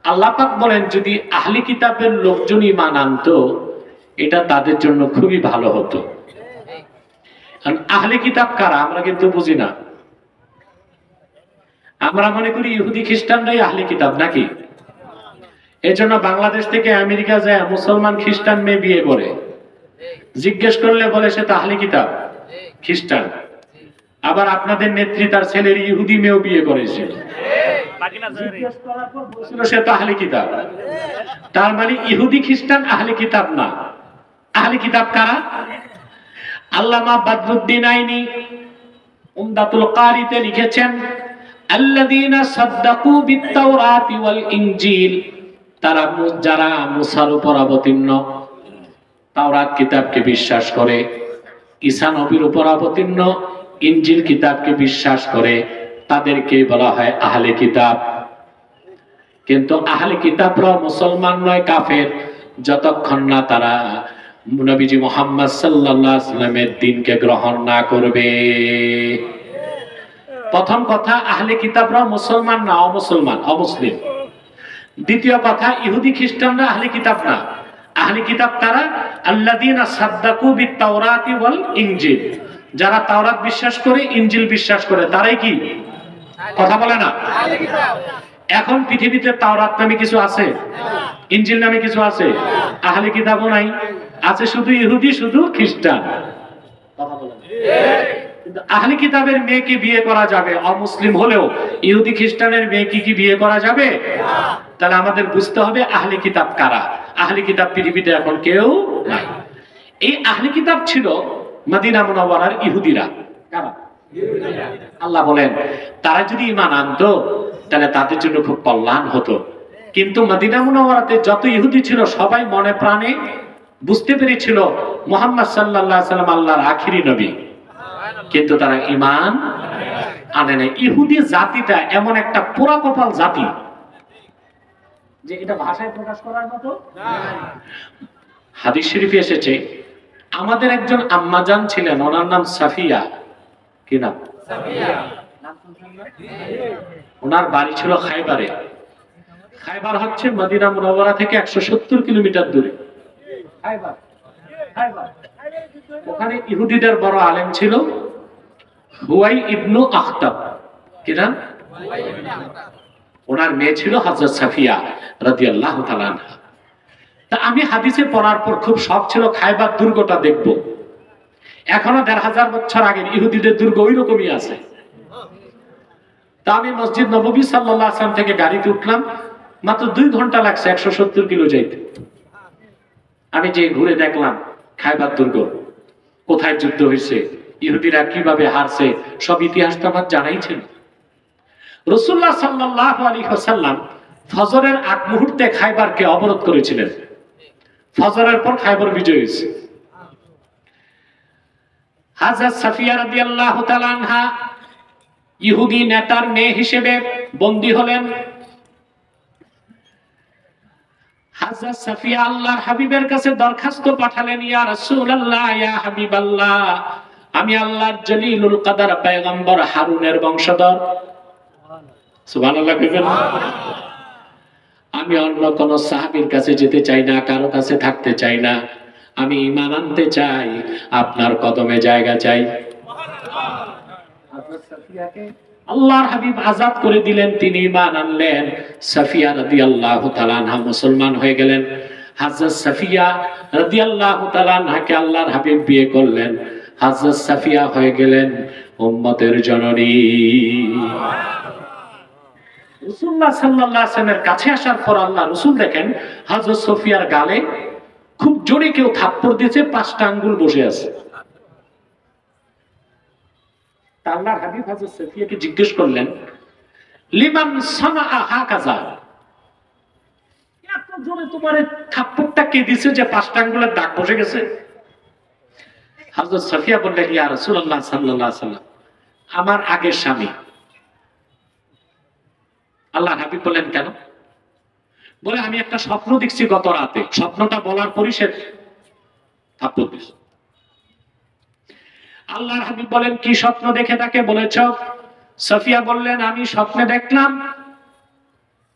আল্লাহ পাক বলেন, যদি আহলি কিতাবের লোকজন ঈমান আনতো, এটা তাদের জন্য খুবই ভালো হতো। আহলে কিতাব কারা আমরা কিন্তু বুঝি না। আমরা মনে করি ইহুদি খ্রিস্টানরাই আহলে কিতাব নাকি? এজন্য বাংলাদেশ থেকে আমেরিকা যায় মুসলমান খ্রিস্টান মেয়ে বিয়ে করে, জিজ্ঞেস করলে বলে সে তো আহলে কিতাব খ্রিস্টান। আবার আপনাদের নেত্রী তার ছেলের ইহুদি মেয়েও বিয়ে করেছিল, জিজ্ঞেস করার পর বলছিল সে তো আহলে কিতাব। তার মানে ইহুদি খ্রিস্টান আহলে কিতাব না। আহলে কিতাব কারা? আল্লামা বদরুদ্দিন আইনি উমদাতুল কারিতে লিখেছেন, আল্লাযীনা সাদ্দাকু বিত-তাওরাতি ওয়াল ইনজিল, তারা যারা মুসার উপর অবতীর্ণ তাওরাত কিতাবকে বিশ্বাস করে, ঈসা নবীর উপর অবতীর্ণ ইনজিল কিতাবকে বিশ্বাস করে, তাদেরকে বলা হয় আহলে কিতাব। কিন্তু আহলে কিতাবরা মুসলমান নয়, কাফের, যতক্ষণ না তারা নবীজি মুহাম্মদ সাল্লাল্লাহু আলাইহি ওয়াসাল্লামের দ্বীনকে গ্রহণ না করবে। প্রথম কথা, আহলে কিতাবরা মুসলমান না, অমুসলমান, অমুসলিম। দ্বিতীয় কথা, ইহুদি খ্রিস্টানরা আহলে কিতাব না। আহলে কিতাব কারা? আল্লাযীনা সাদ্দাকু বিত-তাওরাতি ওয়াল ইনজিল, যারা তাওরাত বিশ্বাস করে, ইনজিল বিশ্বাস করে, তারাই কি? কথা বলে না। এখন পৃথিবীতে তাওরাত নামে কিছু আছে? ইনজিল নামে কিছু আছে? আহলে কিতাবও নাই, আছে শুধু ইহুদি, শুধু খ্রিস্টান। কথা বলে না। কিন্তু আহলে কিতাবের মেয়েকে বিয়ে করা যাবে, অমুসলিম হলেও। ইহুদি খ্রিস্টানের মেয়েকে কি বিয়ে করা যাবে? তাহলে আমাদের বুঝতে হবে আহলে কিতাব কারা। আহলে কিতাব পৃথিবীতে এখন কেউ নাই। এই আহলে কিতাব ছিল মদিনা মুনাওয়ারার ইহুদিরা। কারা? আল্লাহ বলেন তারা যদি ঈমান আনতো তাহলে তাদের জন্য খুব কল্যাণ হতো। কিন্তু মদিনা মুনাওয়ারাতে যত ইহুদি ছিল সবাই মনে প্রাণে বুঝতে পেরেছিল মুহাম্মদ সাল্লাল্লাহু আলাইহি ওয়াসাল্লাম আল্লাহর আখিরি নবী, কিন্তু তারা ঈমান আনে না। ইহুদি জাতিটা এমন একটা পোড়া কপাল জাতি যে এটা ভাষায় প্রকাশ করার মতো না। হাদিস শরীফে এসেছে, আমাদের একজন আম্মাজান ছিলেন, ওনার নাম সাফিয়া। কি নাম? সাফিয়া। ওনার বাড়ি ছিল খায়বারে। খায়বার হচ্ছে মদিনা মুনাওয়ারা থেকে 170 কিলোমিটার দূরে। খায়বার, খায়বার। ওখানে ইহুদিদের বড় আলেম ছিল হুয়াই ইবনু আখতাব। কি নাম? ওনার মেয়ে ছিল হযরত সাফিয়া রাদিয়াল্লাহু তাআলা আনহা। তা আমি হাদিসে পড়ার পর খুব শখ ছিল খায়বার দুর্গটা দেখব। এখনো 1500 বছর আগের ইহুদিদের দুর্গ ওই রকমই আছে। তা আমি মসজিদ নববী সাল্লাল্লাহু আলাইহি ওয়াসাল্লাম থেকে গাড়িতে উঠলাম, মাত্র 2 ঘন্টা লাগছে 170 কিলো যাইতে। আমি যে ঘুরে দেখলাম খায়বার দুর্গ, কোথায় যুদ্ধ হয়েছে, ইহুদিরা কিভাবে হারছে, সব ইতিহাস তো আমার জানাই ছিল। রাসূলুল্লাহ সাল্লাল্লাহু আলাইহি ওয়াসাল্লাম ফজরের আগ মুহূর্তে খায়বারকে অবরোধ করেছিলেন। ফজরের পর খায়বার বিজয় হয়েছে। হযরত সাফিয়া রাদিয়াল্লাহু তাআলা আনহা ইহুদি নেতার মেয়ে হিসেবে বন্দী হলেন। হযরত সাফিয়া আল্লাহর হাবিবের কাছে দরখাস্ত পাঠালেন, ইয়া রাসূলুল্লাহ, ইয়া হাবিবাল্লাহ, আমি আল্লাহর জলিলুল কদর পয়গম্বর হারুনের বংশধর। সুবহানাল্লাহ কইবেন। আমি অন্য কোন সাহাবীর কাছে যেতে চাই না, কারো কাছে থাকতে চাই না, আমি ঈমান আনতে চাই, আপনার কদমে জায়গা চাই। হযরত সাফিয়াকে আল্লাহর হাবিব আজাদ করে দিলেন, তিনি ঈমান আনলেন। সাফিয়া রাদিয়াল্লাহু তাআলা আনহা মুসলমান হয়ে গেলেন। হযরত সাফিয়া রাদিয়াল্লাহু তাআলা আনহাকে আল্লাহর হাবিব বিয়ে করলেন। হযরত সাফিয়া হয়ে গেলেন উম্মতের জননী। রাসূলুল্লাহ সাল্লাল্লাহু আলাইহি ওয়াসাল্লামের কাছে আসার পর আল্লাহ রাসূল দেখেন হযরত সাফিয়ার গালে খুব জোরে কেউ থাপ্পড় দিয়েছে, 5টা আঙ্গুল বসে আছে। আল্লাহর হাবিব হযরত সাফিয়াকে জিজ্ঞেস করলেন, লিমান সানাআ হাকাযা, এত জোরে তোমার থাপ্পড়টা কে দিয়েছে যে 5টা আঙ্গুলের দাগ বসে গেছে? হযরত সাফিয়া বললেন, ইয়া রাসূলুল্লাহ সাল্লাল্লাহু আলাইহি ওয়াসাল্লাম, আমার আগের স্বামী। আল্লাহর হাবিব বললেন, কেন? বলে, আমি একটা স্বপ্ন দেখছি গত রাতে, স্বপ্নটা বলার পরই সে থাপ্পড় দিয়েছে। আল্লাহর হাবিব বলেন, কি স্বপ্ন দেখে তাকে বলেছ? সাফিয়া বললেন, আমি স্বপ্নে দেখলাম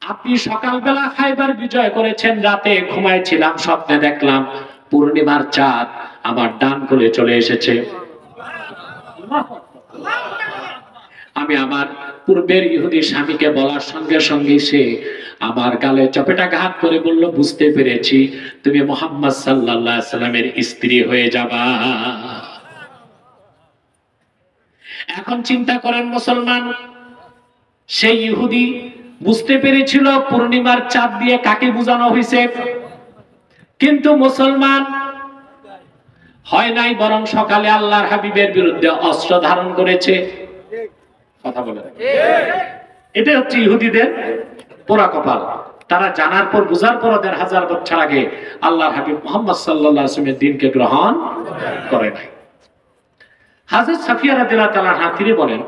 আপনি সকালবেলা খায়বার বিজয় করেছেন, রাতে ঘুমাইছিলাম, স্বপ্নে দেখলাম পূর্ণিমার চাঁদ আমার ডান কোলে চলে এসেছে। আমি আমার পূর্বের ইহুদি স্বামীকে বলার সঙ্গে সঙ্গে সে আমার গালে চপেটাঘাত করে বলল, বুঝতে পেরেছি তুমি মুহাম্মদ সাল্লাল্লাহু আলাইহি সাল্লামের স্ত্রী হয়ে যাবা। এখন চিন্তা করেন মুসলমান, সেই ইহুদি বুঝতে পেরেছিল পূর্ণিমার চাঁদ দিয়ে কাকে বোঝানো হয়েছে, কিন্তু মুসলমান হয় নাই, বরং সকালে আল্লাহর হাবিবের বিরুদ্ধে অস্ত্র ধারণ করেছে। কথা বলে, এটা হচ্ছে ইহুদিদের পোড়া কপাল। তারা জানার পর বুঝার পর ১৫০০ বছর আগে আল্লাহর হাবিব মুহাম্মদ সাল্লাল্লাহু আলাইহি ওয়াসাল্লামের দ্বীনকে গ্রহণ করে নাই। হযরত সাফিয়া রাদিয়াল্লাহু তাআলা তিনি বলেন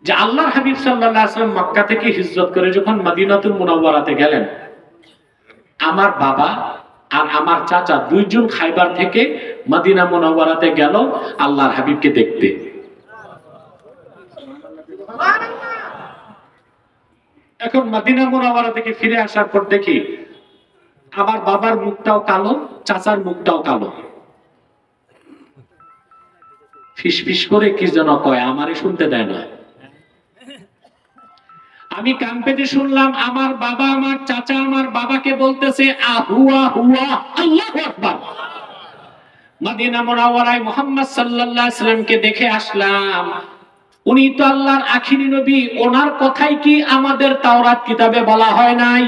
যে আল্লাহর হাবিব সাল্লাল্লাহু আলাইহি ওয়াসাল্লাম মক্কা থেকে হিজরত করে যখন মদিনাতুল মুনাওয়ারাতে গেলেন, আমার বাবা আর আমার চাচা দুইজন খাইবার থেকে মদিনা মুনাওয়ারাতে গেল আল্লাহর হাবিবকে দেখতে। এখন মদিনা মুনাওয়ারা থেকে ফিরে আসার পর দেখি আমার বাবার মুখটাও কালো, চাচার মুখটাও কালো। ফিসফিস করে কি যেন কয়, আমারে শুনতে দেয় না। আমি কান পেতে শুনলাম আমার বাবা আমার চাচা আমার বাবাকে বলতেছে আহুয়া হুয়া আল্লাহু আকবার। মদিনা মুনাওয়ারায় মুহাম্মদ সাল্লাল্লাহু আলাইহি সাল্লামকে দেখে আসলাম, উনি তো আল্লাহর আখিরি নবী, ওনার কথাই কি আমাদের তাওরাত কিতাবে বলা হয় নাই?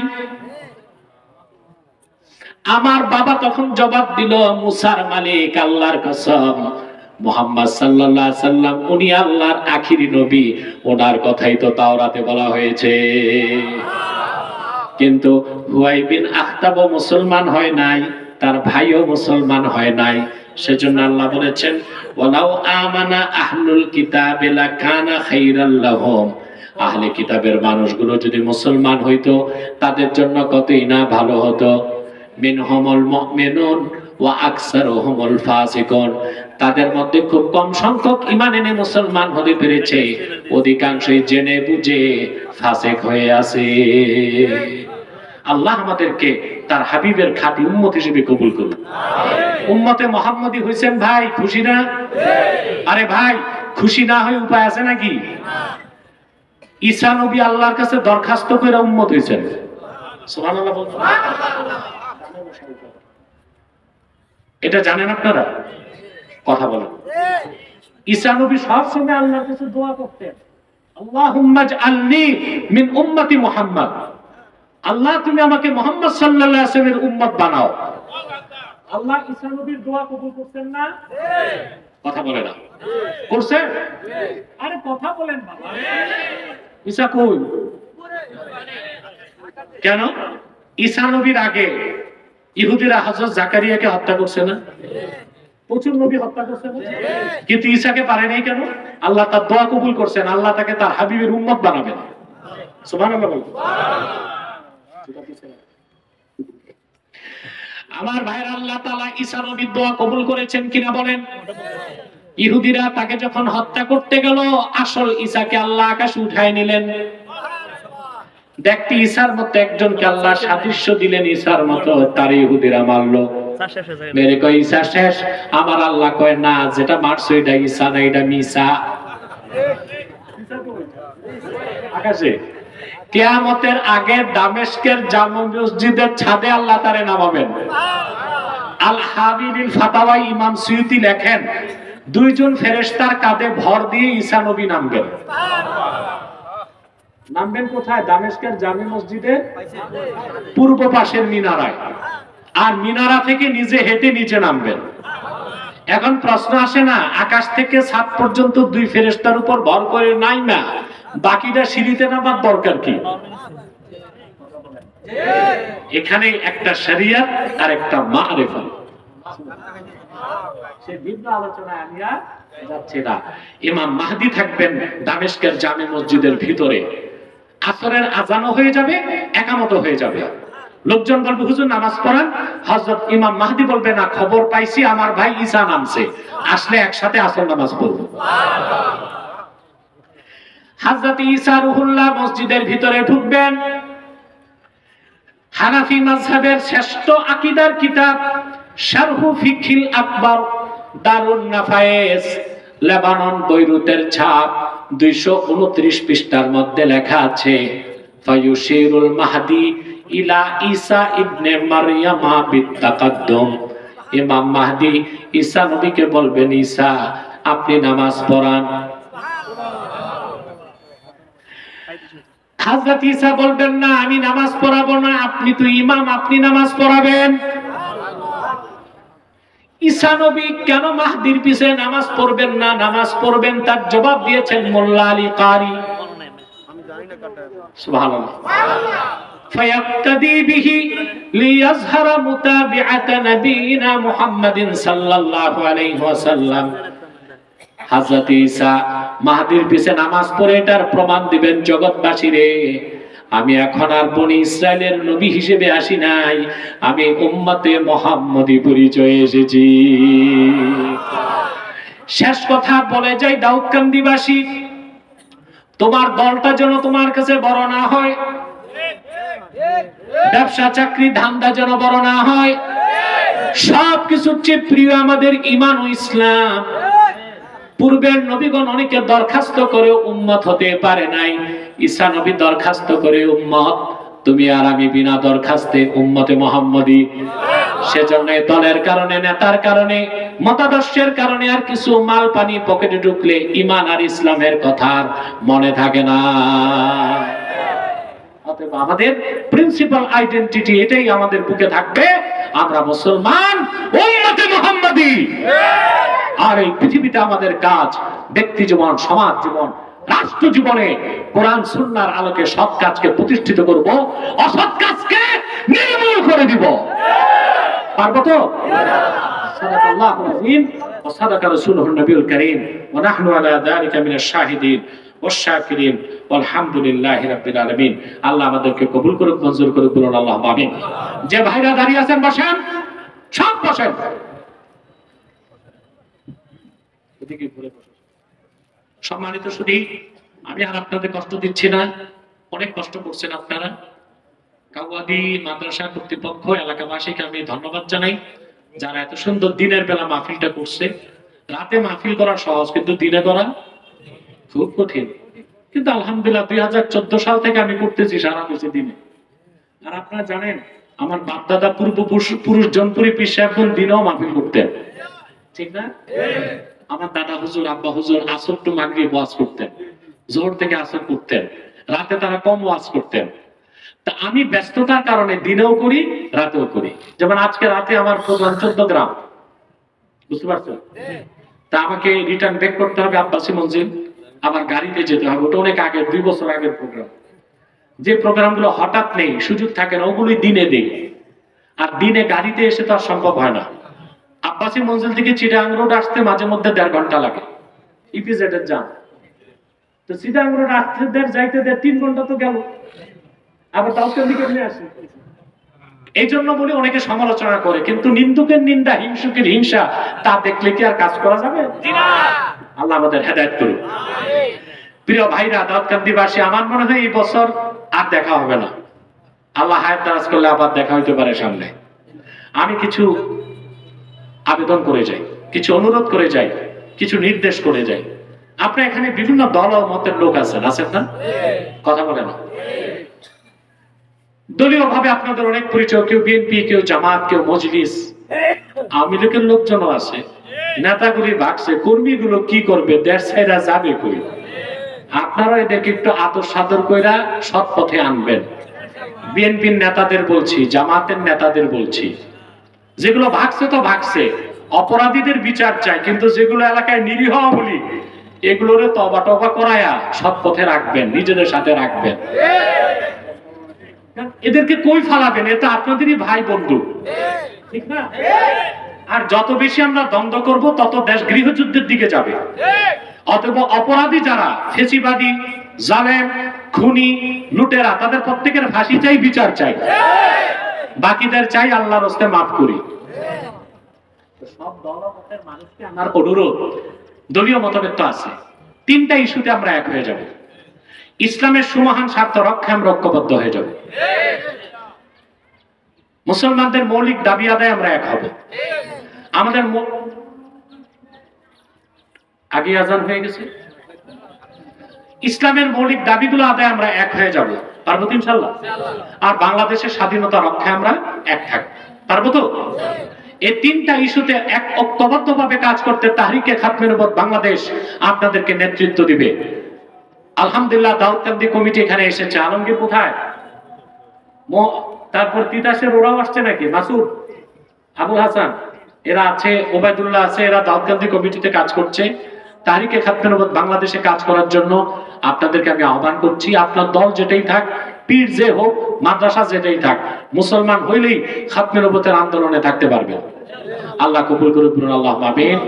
আমার বাবা তখন জবাব দিল, মুসার মালিক আল্লাহর কসম, মুহাম্মদ সাল্লাল্লাহু আলাইহি সাল্লাম উনি আল্লাহর আখিরি নবী, ওনার কথাই তো তাওরাতে বলা হয়েছে। কিন্তু হুয়াই বিন আখতাব মুসলমান হয় নাই, তার ভাইও মুসলমান হয় নাই। সেজন্য আল্লাহ বলেছেন, ওয়ালাউ আমানা আহলুল কিতাবে লাকানা খাইরাল লাহুম, আহলে কিতাবের মানুষগুলো যদি মুসলমান হইতো তাদের জন্য কতই না ভালো হতো। মিনহুমুল মুমিনুন ওয়া আকসারুহুমুল ফাসিকুন, তাদের মধ্যে খুব কম সংখ্যক ঈমান এনে মুসলমান হতে পেরেছে, অধিকাংশই জেনে বুঝে ফাসিক হয়ে আছে। আল্লাহ আমাদেরকে তার হাবিবের খাঁটি উম্মত হিসেবে কবুল করুন। উম্মতে মুহাম্মদী হইছেন ভাই, খুশি না? আরে ভাই, খুশি না হয়ে উপায় আছে নাকি? ঈসা নবী আল্লাহর কাছে দরখাস্ত করে উম্মত হইছেন। সুবহানাল্লাহ বলুন। এটা জানেন আপনারা? কথা বলেন। ঈসা নবী সব সময় আল্লাহর কাছে দোয়া করতেন, আল্লাহুম্মা জাআলনি মিন উম্মতি মুহাম্মদ, আল্লাহ তুমি আমাকে মুহাম্মদ সাল্লাল্লাহু আলাইহি ওয়াসাল্লামের উম্মত বানাও। আল্লাহ ঈসা নবীর দোয়া কবুল করতেন না? কথা বলে না, করছেন? আরে কথা বলেন বাবা। ঈসা কই? কেন? ঈসা নবীর আগে ইহুদিরা হযরত জাকারিয়াকে হত্যা করছে না? প্রচুর নবী হত্যা করছে না? কিন্তু ঈসাকে পারে নাই কেন? আল্লাহ তার দোয়া কবুল করছেন, আল্লাহ তাকে তার হাবিবের উম্মত বানাবেন। সুবহানাল্লাহ বলুন। আমার ভাইয়ের, আল্লাহ তাআলা ঈসা নবীর দোয়া কবুল করেছেন কিনা বলেন? ইহুদিরা তাকে যখন হত্যা করতে গেল, আসল ঈসাকে আল্লাহ আকাশে উঠায় নিলেন। দেখতে ঈসার মতো একজনকে আল্লাহ সাদৃশ্য দিলেন, ঈসার মতো, তার ইহুদিরা মারলো। মেরে কয় ঈসা শেষ। আমার আল্লাহ কয় না, যেটা মারছো এটা ঈসা না, এটা মিসা। আকাশে কিয়ামতের আগে দামেস্কের জামে মসজিদের ছাদে আল্লাহ তারে নামাবেন। আল হাবিবিল ফাতাওয়ায় ইমাম সুয়ুতি লেখেন, দুইজন ফেরেশতার কাঁধে ভর দিয়ে ঈসা নবী নামবেন। নামবেন কোথায়? দামেস্কের জামে মসজিদের পূর্ব পাশের মিনারায়, আর মিনারা থেকে নিজে হেঁটে নিচে নামবেন। এখন প্রশ্ন আসে না, আকাশ থেকে ছাদ পর্যন্ত দুই ফেরেশতার উপর ভর করে নাই না, বাকিটা সিঁড়িতে নামার দরকার কি? এখানে একটা শরিয়ত আর একটা মারিফা। সে ভিন্ন আলোচনায় আমি আর যাচ্ছি না। ইমাম মাহদি থাকবেন দামেস্কের জামে মসজিদের ভিতরে, আসরের আজানও হয়ে যাবে, একামত হয়ে যাবে। লোকজন বলবে হুজুর নামাজ পড়ান। হযরত ইমাম মাহদি বলবে না, খবর পাইছি আমার ভাই ঈসা নামছে, আসলে একসাথে আসর নামাজ পড়বো। হযরত ঈসা রুহুল্লাহ মসজিদের ভিতরে ঢুকবেন। হানাফি মাযহাবের শ্রেষ্ঠ আকীদার কিতাব শারহু ফিকহিল আকবর দারুন নাফায়েস লেবানন বৈরুতের ছাপ 229 পৃষ্ঠার মধ্যে লেখা আছে ফায়ুশিরুল মাহদি ইলা ঈসা ইবনে মারইয়ামা বিত্তাকাদ্দুম। ইমাম মাহদি ঈসা নবীকে বলবেন, ঈসা আপনি নামাজ পড়ান। হযরত ঈসা বলবেন, না আমি নামাজ পড়াবো না, আপনি তো ইমাম, আপনি নামাজ পড়াবেন। ঈসা নবী কেন মাহদির পিছে নামাজ পড়বেন না, নামাজ পড়বেন, তার জবাব দিয়েছেন মোল্লা আলী কারি। সুবহানাল্লাহ। ফায়াক্তাদি বিহি লিয়াজহারা মুতাবিআতা নবিয়িনা মুহাম্মাদিন সাল্লাল্লাহু আলাইহি ওয়াসাল্লাম। হযরত ঈসা মাহদির পিছে নামাজ পড়ে এটার প্রমাণ দিবেন জগৎবাসীরে, আমি এখন আর বনি ইসরায়েলের নবী হিসেবে আসি নাই, আমি উম্মতে মুহাম্মদী পরিচয়ে এসেছি। শেষ কথা বলে যাই, দাউদকান্দিবাসী, তোমার দলটা যেন তোমার কাছে বড় না হয়, ব্যবসা চাকরি ধান্দা যেন বড় না হয়, সবকিছুর চেয়ে প্রিয় আমাদের ঈমান ও ইসলাম। পূর্বের নবীগণ অনেকে দরখাস্ত করে উম্মত হতে পারে নাই, ঈসা নবী দরখাস্ত করে উম্মত, তুমি আর আমি বিনা দরখাস্তে উম্মতে মুহাম্মদী। সেজন্য দলের কারণে, নেতার কারণে, মতাদর্শের কারণে আর কিছু মাল পানি পকেটে ঢুকলে ঈমান আর ইসলামের কথা মনে থাকে না। অতএব আমাদের প্রিন্সিপাল আইডেন্টিটি এটাই আমাদের বুকে থাকবে, আমরা মুসলমান, উম্মতে মুহাম্মদী। আর এই পৃথিবীতে আমাদের কাজ ব্যক্তি জীবন, সমাজ জীবন, রাষ্ট্র জীবনে কোরআন সুন্নাহর আলোকে সৎ কাজকে প্রতিষ্ঠিত করব, অসৎ কাজকে নির্মূল করে দিব। পারবো তো? সাদাকাল্লাহুল আযীম ওয়া সাদাকা রাসূলুহুন নবিয়ুল কারীম ওয়া নাহনু আলা যালিকা মিনাশ শাহিদিন ওয়াশ শাকিরিন আলহামদুলিল্লাহি রাব্বিল আলামিন। আল্লাহ আমাদেরকে কবুল করুক, মঞ্জুর করুক, বলুন আল্লাহুম্মা আমিন। যে ভাইরা দাঁড়িয়ে আছেন বসেন, সব বসেন। সম্মানিত সুধী, আমি আর আপনাদের কষ্ট দিচ্ছি না, অনেক কষ্ট করছেন আপনারা। কাওয়াদি মাদ্রাসা কর্তৃপক্ষ, এলাকাবাসীকে আমি ধন্যবাদ জানাই, যারা এত সুন্দর দিনের বেলা মাহফিলটা করছে। রাতে মাহফিল করা সহজ, কিন্তু দিনে করা খুব কঠিন। কিন্তু আলহামদুলিল্লাহ 2014 সাল থেকে আমি করতেছি সারা দেশে দিনে। আর আপনারা জানেন আমার বাপ দাদা পূর্বপুরুষ জনপুরি পীর সাহেবগণ দিনেও মাহফিল করতেন, ঠিক না? আমার দাদা হুজুর, আব্বা হুজুর আসর টু মাগরিব ওয়াজ করতেন, জোহর থেকে আসর করতেন, রাতে তারা কম ওয়াজ করতেন। তা আমি ব্যস্ততার কারণে দিনেও করি, রাতেও করি। যেমন আজকে রাতে আমার প্রোগ্রাম 14 গ্রাম, বুঝতে পারছেন? তা আমাকে রিটার্ন ব্যাক করতে হবে আব্বাসী মঞ্জিল, আবার গাড়িতে যেতে হবে, ওটা অনেক আগে, 2 বছর আগের প্রোগ্রাম। যে প্রোগ্রামগুলো হঠাৎ নেই, সুযোগ থাকে না, ওগুলোই দিনে দেই। আর দিনে গাড়িতে এসে তো আর সম্ভব হয় না। আব্বাসী মঞ্জিল থেকে চিটাগাং রোড আসতে মাঝে মধ্যে 1.5 ঘন্টা লাগে, ইপিজেড এর যান। তো চিটাগাং রোড আসতে যাইতে 3 ঘন্টা তো গেল, আবার দাউদকান্দিকে নিয়ে আসি। এই জন্য বলি অনেকে সমালোচনা করে, কিন্তু নিন্দুকের নিন্দা, হিংসুকের হিংসা, তা দেখলে কি আর কাজ করা যাবে? আল্লাহ আমাদের হেদায়েত করুন। প্রিয় ভাইরা, দাউদকান্দিবাসী, আমার মনে হয় এই বছর আর দেখা হবে না। আল্লাহ হায়াত দারাজ করলে আবার দেখা হইতে পারে সামনে। আমি কিছু আবেদন করে যাই, কিছু অনুরোধ করে যাই, কিছু নির্দেশ করে যাই। আপনার এখানে বিভিন্ন দল ও মতের লোক আছেন, আছেন না? কথা বলে না। দলীয় ভাবে আপনাদের অনেক পরিচয়, কেউ বিএনপি, কেউ জামাত, কেউ মজলিস, আওয়ামী লীগের লোকজনও আছে। নেতাগুলি ভাগছে, কর্মীগুলো কি করবে, দেশ ছেড়ে যাবে কই? আপনারা এদেরকে একটু আদর সাদর কইরা সৎ পথে আনবেন। বিএনপির নেতাদের বলছি, জামাতের নেতাদের বলছি, যেগুলো ভাগছে তো ভাগছে, অপরাধীদের বিচার চাই, কিন্তু যেগুলো এলাকায় নিরীহ বলি, এগুলোরে তবা টবা করায়া সৎ পথে রাখবেন, নিজেদের সাথে রাখবেন। এদেরকে কই ফালাবেন? এটা আপনাদেরই ভাই বন্ধু, ঠিক না? আর যত বেশি আমরা দ্বন্দ্ব করব, তত দেশ গৃহযুদ্ধের দিকে যাবে। অতএব অপরাধী যারা, ফেসিবাদী, জালেম, খুনি, লুটেরা, তাদের প্রত্যেকের ফাঁসি চাই, বিচার চাই। বাকিদের চাই আল্লাহর রাস্তে মাফ করি। সব দলমতের মানুষকে আমার অনুরোধ, দলীয় মতভেদ তো আছে, 3টা ইস্যুতে আমরা এক হয়ে যাব। ইসলামের সুমহান স্বার্থ রক্ষায় আমরা ঐক্যবদ্ধ হয়ে যাব। মুসলমানদের মৌলিক দাবি আদায় আমরা এক হব। আমাদের আগে আজান হয়ে গেছে। ইসলামের মৌলিক দাবিগুলো আদায় আমরা এক হয়ে যাব, পারবো তো ইনশাআল্লাহ? আর বাংলাদেশের স্বাধীনতা রক্ষায় আমরা এক থাকবো, পারবো তো? এই তিনটা ইস্যুতে এক ঐক্যবদ্ধভাবে কাজ করতে তাহরিকে খাতমে নবুয়ত বাংলাদেশ আপনাদেরকে নেতৃত্ব দিবে। আলহামদুলিল্লাহ দাউদকান্দি কমিটি এখানে এসেছে। আলমগীর কোথায়? তারপর তিতাসের ওরাও আসছে নাকি? মাসুদ, আবুল হাসান, এরা আছে, ওবায়দুল্লাহ আছে, এরা দাউদকান্দি কমিটিতে কাজ করছে। তাহরিকে খাতমে নবুয়ত বাংলাদেশে কাজ করার জন্য আপনাদেরকে আমি আহ্বান করছি। আপনার দল যেটাই থাক, পীর যে হোক, মাদ্রাসা যেটাই থাক, মুসলমান হইলেই খাতমে নবুয়তের আন্দোলনে থাকতে পারবে। আল্লাহ কবুল করুন, আল্লাহ আমিন।